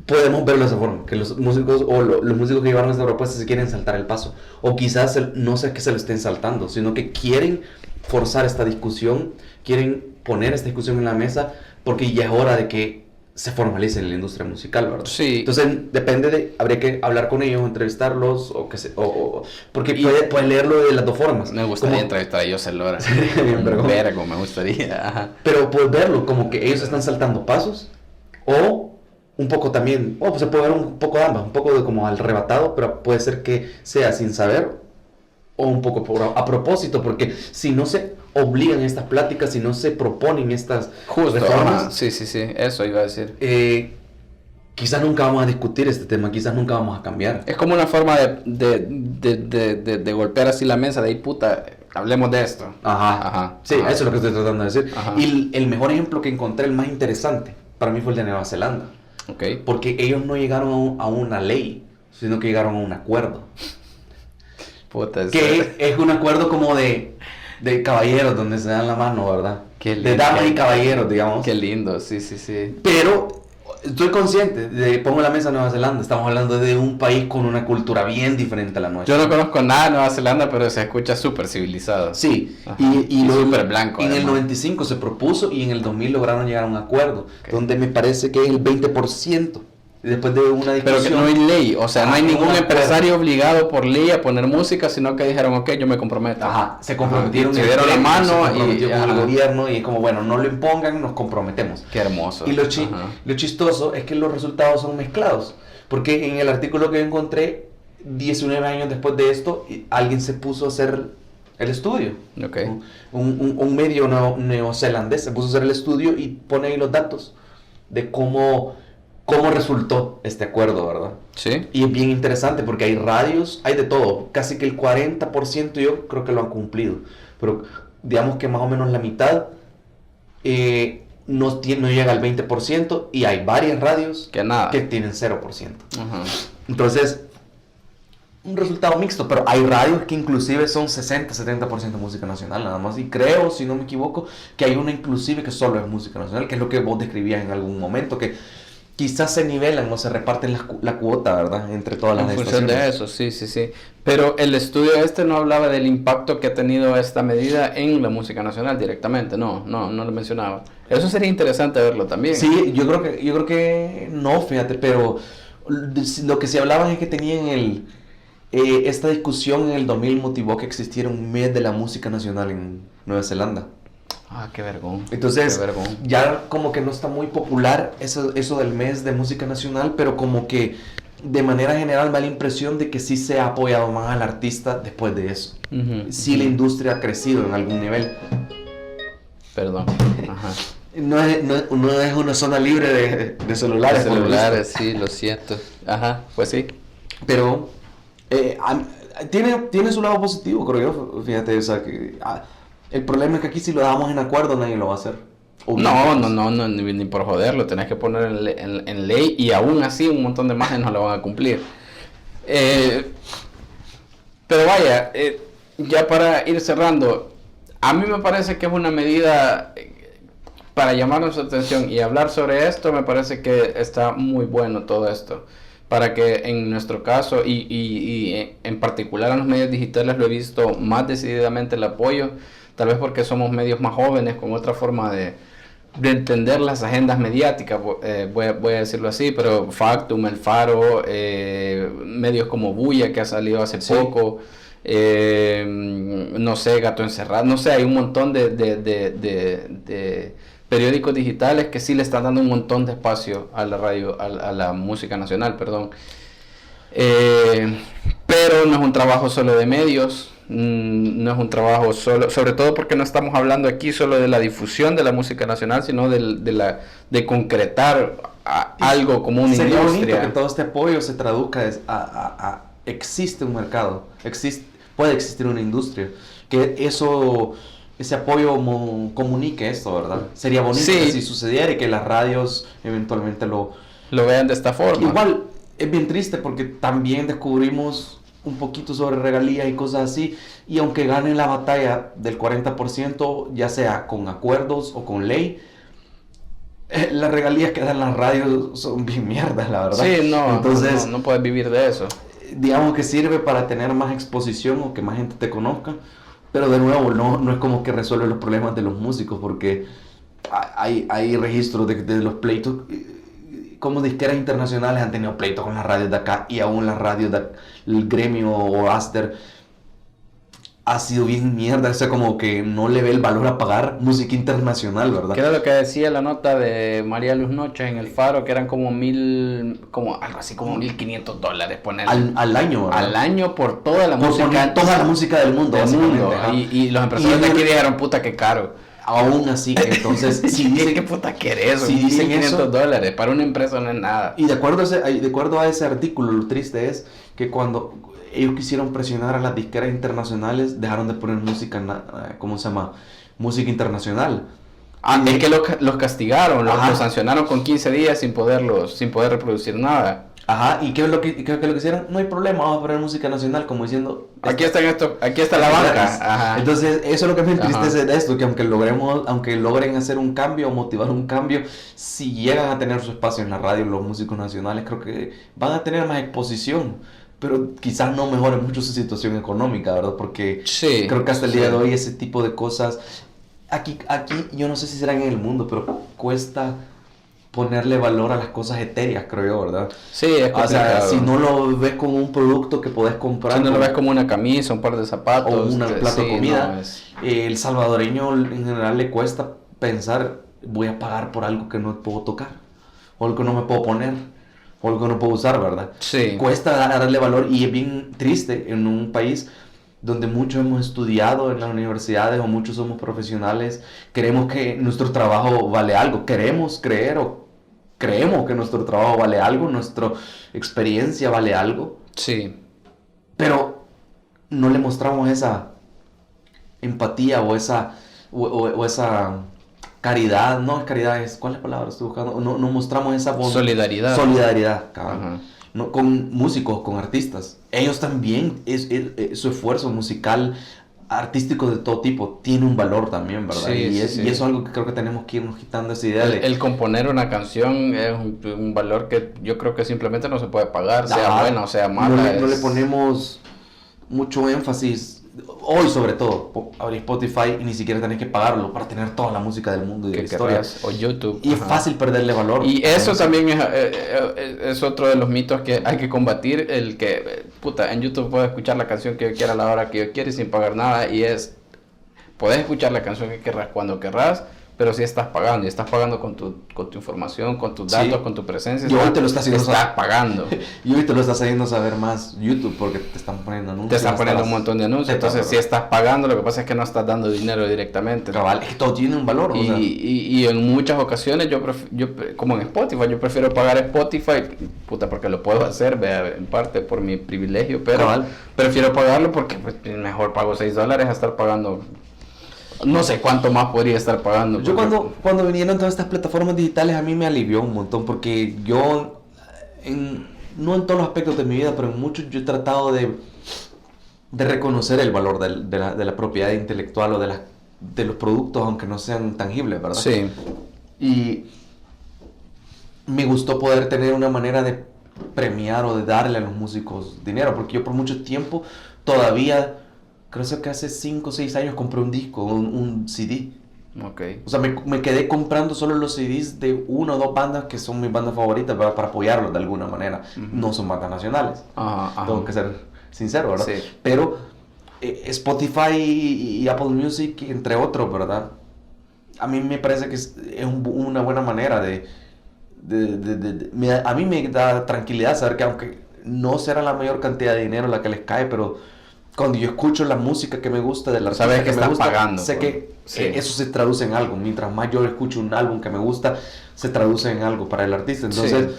podemos verlo de esa forma, que los músicos o los músicos que llevaron esta propuesta se quieren saltar el paso, o quizás no sé que se lo estén saltando, sino que quieren forzar esta discusión, quieren poner esta discusión en la mesa, porque ya es hora de que se formalice en la industria musical, ¿verdad? Sí. Entonces habría que hablar con ellos, entrevistarlos, porque puede leerlo de las dos formas. Me gustaría entrevistar a José Lora. Vergo, me gustaría. Ajá. Pero puedes verlo como que ellos están saltando pasos, o un poco también, pues se puede ver un poco de ambas, un poco de como arrebatado, pero puede ser que sea sin saber o un poco a propósito, porque si no se obligan estas pláticas, si no se proponen estas reformas, sí, eso iba a decir. Quizás nunca vamos a discutir este tema, quizás nunca vamos a cambiar. Es como una forma de golpear así la mesa, de ahí puta, hablemos de esto. Ajá. Sí, Ajá. eso es lo que estoy tratando de decir. Ajá. Y el mejor ejemplo que encontré, el más interesante, para mí fue el de Nueva Zelanda. Okay. Porque ellos no llegaron a una ley, sino que llegaron a un acuerdo. Puta, que es un acuerdo como de caballeros, donde se dan la mano, ¿verdad? De damas y caballeros, digamos. Qué lindo, sí. Pero estoy consciente, pongo la mesa a Nueva Zelanda, estamos hablando de un país con una cultura bien diferente a la nuestra. Yo no conozco nada de Nueva Zelanda, pero se escucha súper civilizado. Sí, y súper blanco. En además. el 95 se propuso y en el 2000 lograron llegar a un acuerdo, donde me parece que es el 20%. Después de una discusión. Pero que no hay ley, o sea, no hay ningún empresario obligado por ley a poner música, sino que dijeron, ok, yo me comprometo. Ajá, se comprometieron. Se dieron la mano y con el ajá. gobierno y como, bueno, no lo impongan, nos comprometemos. Qué hermoso. Y lo chistoso es que los resultados son mezclados, porque en el artículo que yo encontré, 19 años después de esto, alguien se puso a hacer el estudio. Okay. Un medio neozelandés se puso a hacer el estudio y pone ahí los datos de cómo resultó este acuerdo, ¿verdad? Sí. Y es bien interesante porque hay radios, hay de todo, casi que el 40% yo creo que lo han cumplido, pero digamos que más o menos la mitad no llega al 20% y hay varias radios que tienen 0%. Ajá. Entonces, un resultado mixto, pero hay radios que inclusive son 60-70% música nacional nada más, y creo, si no me equivoco, que hay una inclusive que solo es música nacional, que es lo que vos describías en algún momento, que quizás se nivelan o se reparten la cuota, ¿verdad? Entre todas las estaciones. En función de eso, sí. Pero el estudio no hablaba del impacto que ha tenido esta medida en la música nacional directamente, no lo mencionaba. Eso sería interesante verlo también. Sí, yo creo que no, fíjate, pero lo que sí hablaban es que tenían esta discusión en el 2000 motivó que existiera un mes de la música nacional en Nueva Zelanda. Ah, qué vergón. Entonces, ya como que no está muy popular eso del mes de música nacional, pero como que de manera general me da la impresión de que sí se ha apoyado más al artista después de eso. Sí, la industria ha crecido en algún nivel. Perdón. Ajá. No es una zona libre de celulares. De celulares, sí, lo siento. Ajá, pues sí. Pero tiene su lado positivo, creo yo. Fíjate, o sea, que el problema es que aquí si lo dejamos en acuerdo nadie lo va a hacer. No, ni por joderlo, tenés que poner en ley y aún así un montón de más no lo van a cumplir. Pero vaya, ya para ir cerrando, a mí me parece que es una medida para llamar nuestra atención y hablar sobre esto. Me parece que está muy bueno todo esto, para que en nuestro caso y en particular en los medios digitales lo he visto más decididamente el apoyo, tal vez porque somos medios más jóvenes con otra forma de entender las agendas mediáticas, voy a decirlo así, pero Factum, El Faro, medios como Bulla, que ha salido hace poco, no sé, Gato Encerrado, no sé, hay un montón de periódicos digitales que sí le están dando un montón de espacio a la radio, a la música nacional, perdón. Pero no es un trabajo solo de medios, no es un trabajo solo, sobre todo porque no estamos hablando aquí solo de la difusión de la música nacional, sino de concretar algo como una Sería industria. bonito que todo este apoyo se traduzca a existe un mercado, puede existir una industria, que ese apoyo comunique esto, ¿verdad? Sería bonito que si sucediera y que las radios eventualmente lo vean de esta forma. Igual, es bien triste porque también descubrimos un poquito sobre regalías y cosas así, y aunque ganen la batalla del 40%, ya sea con acuerdos o con ley, las regalías que dan las radios son bien mierdas, la verdad. Sí, entonces no puedes vivir de eso. Digamos que sirve para tener más exposición o que más gente te conozca, pero de nuevo no es como que resuelve los problemas de los músicos, porque hay registros de los pleitos. Como disqueras internacionales han tenido pleitos con las radios de acá, y aún las radios del gremio o Aster ha sido bien mierda, o sea, como que no le ve el valor a pagar música internacional, ¿verdad? Que era lo que decía la nota de María Luz Noches en El Faro, que eran como algo así como $1,500 poner al año, ¿verdad? Al año por toda la por música. Toda la música del mundo, básicamente. Y los empresarios de aquí dijeron, puta, qué caro. Aún así, entonces, si dicen, ¿qué puta querés? Si dicen $1,500 para una empresa no es nada. Y de acuerdo a ese artículo, lo triste es que cuando ellos quisieron presionar a las disqueras internacionales, dejaron de poner música, ¿cómo se llama? Música internacional. Es que los castigaron, los sancionaron con 15 días sin poder reproducir nada. Ajá, ¿y qué es lo que hicieron? No hay problema, vamos a poner música nacional, como diciendo... Aquí está la banca. Ajá. Entonces, eso es lo que me entristece de esto, que aunque logren hacer un cambio o motivar un cambio, si llegan a tener su espacio en la radio, los músicos nacionales, creo que van a tener más exposición, pero quizás no mejore mucho su situación económica, ¿verdad? Porque creo que hasta el día de hoy ese tipo de cosas... Aquí yo no sé si será en el mundo, pero cuesta ponerle valor a las cosas etéreas, creo yo, ¿verdad? Sí, es complicado. O sea, si no lo ves como un producto que podés comprar... Si no lo ves como una camisa, un par de zapatos... O un plato de comida. El salvadoreño en general le cuesta pensar, voy a pagar por algo que no puedo tocar, o algo que no me puedo poner, o algo que no puedo usar, ¿verdad? Sí. Cuesta darle valor, y es bien triste en un país donde muchos hemos estudiado en las universidades o muchos somos profesionales, creemos que nuestro trabajo vale algo, queremos creer o creemos que nuestro trabajo vale algo, nuestra experiencia vale algo. Sí. Pero no le mostramos esa empatía o esa caridad, no es caridad, ¿cuál es la palabra estoy buscando? No mostramos esa solidaridad. Solidaridad, cabrón. No, con músicos, con artistas. Ellos también, su esfuerzo musical, artístico de todo tipo, tiene un valor también, ¿verdad? Y eso es algo que creo que tenemos que irnos quitando esa idea. El componer una canción es un valor que yo creo que simplemente no se puede pagar, sea buena o sea mala. No le ponemos mucho énfasis. Hoy sobre todo, abrir Spotify y ni siquiera tenés que pagarlo para tener toda la música del mundo y de la historia. O YouTube. Y es fácil perderle valor. Y eso también es otro de los mitos que hay que combatir, el que, en YouTube puedo escuchar la canción que yo quiera a la hora que yo quiera y sin pagar nada, puedes escuchar la canción que querrás cuando querrás, pero si estás pagando, y estás pagando con tu información, con tus datos, con tu presencia. Y hoy te lo estás pagando. Y hoy te lo estás haciendo saber más YouTube porque te están poniendo anuncios. Te están poniendo un montón de anuncios. Entonces, si estás pagando, lo que pasa es que no estás dando dinero directamente. Cabal, esto tiene un valor. Y en muchas ocasiones, yo como en Spotify, yo prefiero pagar Spotify, porque lo puedo hacer, en parte por mi privilegio, pero prefiero pagarlo porque mejor pago $6 a estar pagando. No sé cuánto más podría estar pagando. Yo cuando vinieron todas estas plataformas digitales a mí me alivió un montón porque yo no en todos los aspectos de mi vida, pero en muchos yo he tratado de reconocer el valor de la propiedad intelectual o de los productos, aunque no sean tangibles, ¿verdad? Sí. Y me gustó poder tener una manera de premiar o de darle a los músicos dinero, porque yo por mucho tiempo todavía, creo que hace 5 o 6 años compré un disco, un CD. Ok. O sea, me quedé comprando solo los CDs de 1 o 2 bandas que son mis bandas favoritas para apoyarlos de alguna manera. No son bandas nacionales. Tengo que ser sincero, ¿verdad? Sí. Pero Spotify y Apple Music, entre otros, ¿verdad? A mí me parece que es una buena manera a mí me da tranquilidad saber que aunque no será la mayor cantidad de dinero la que les cae, pero cuando yo escucho la música que me gusta del artista sabes que me estás gusta, pagando, sé que sí. Eso se traduce en algo. Mientras más yo escucho un álbum que me gusta, se traduce en algo para el artista. Entonces,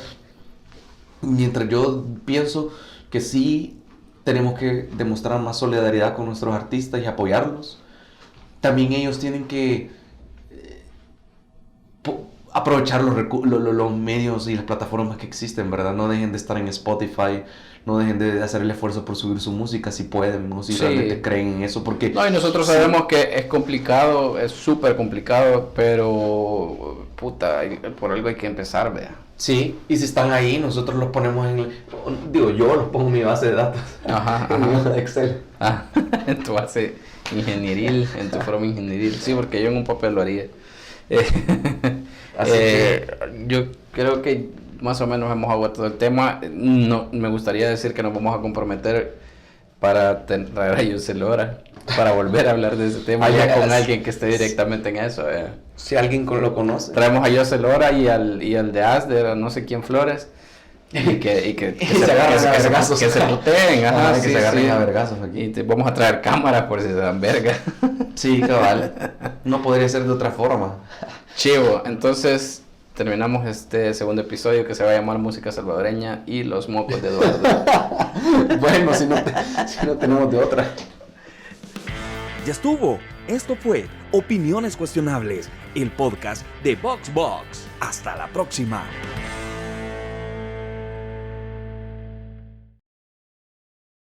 mientras yo pienso que sí tenemos que demostrar más solidaridad con nuestros artistas y apoyarlos, también ellos tienen que aprovechar los medios y las plataformas que existen, ¿verdad? No dejen de estar en Spotify, no dejen de hacer el esfuerzo por subir su música si pueden o si realmente creen en eso, porque... No, y nosotros sabemos que es complicado, es súper complicado, pero puta, por algo hay que empezar, vea. Sí, y si están ahí, nosotros los ponemos yo los pongo en mi base de datos, en mi hoja de Excel. En tu base ingenieril, en tu forma ingenieril, sí, porque yo en un papel lo haría. Yo creo que más o menos hemos agotado el tema. No, me gustaría decir que nos vamos a comprometer para traer a José Lora para volver a hablar de ese tema ya con alguien que esté directamente en eso. Si alguien lo conoce. Traemos a José Lora y al de Asder, no sé quién Flores. Y que se puteen, que se agarren a vergazos aquí. Y vamos a traer cámaras por si se dan verga. Sí, cabal. No podría ser de otra forma. Chivo, entonces terminamos este segundo episodio que se va a llamar Música Salvadoreña y los mocos de Eduardo. Bueno, si no tenemos de otra. Ya estuvo. Esto fue Opiniones Cuestionables, el podcast de VoxBox. Hasta la próxima.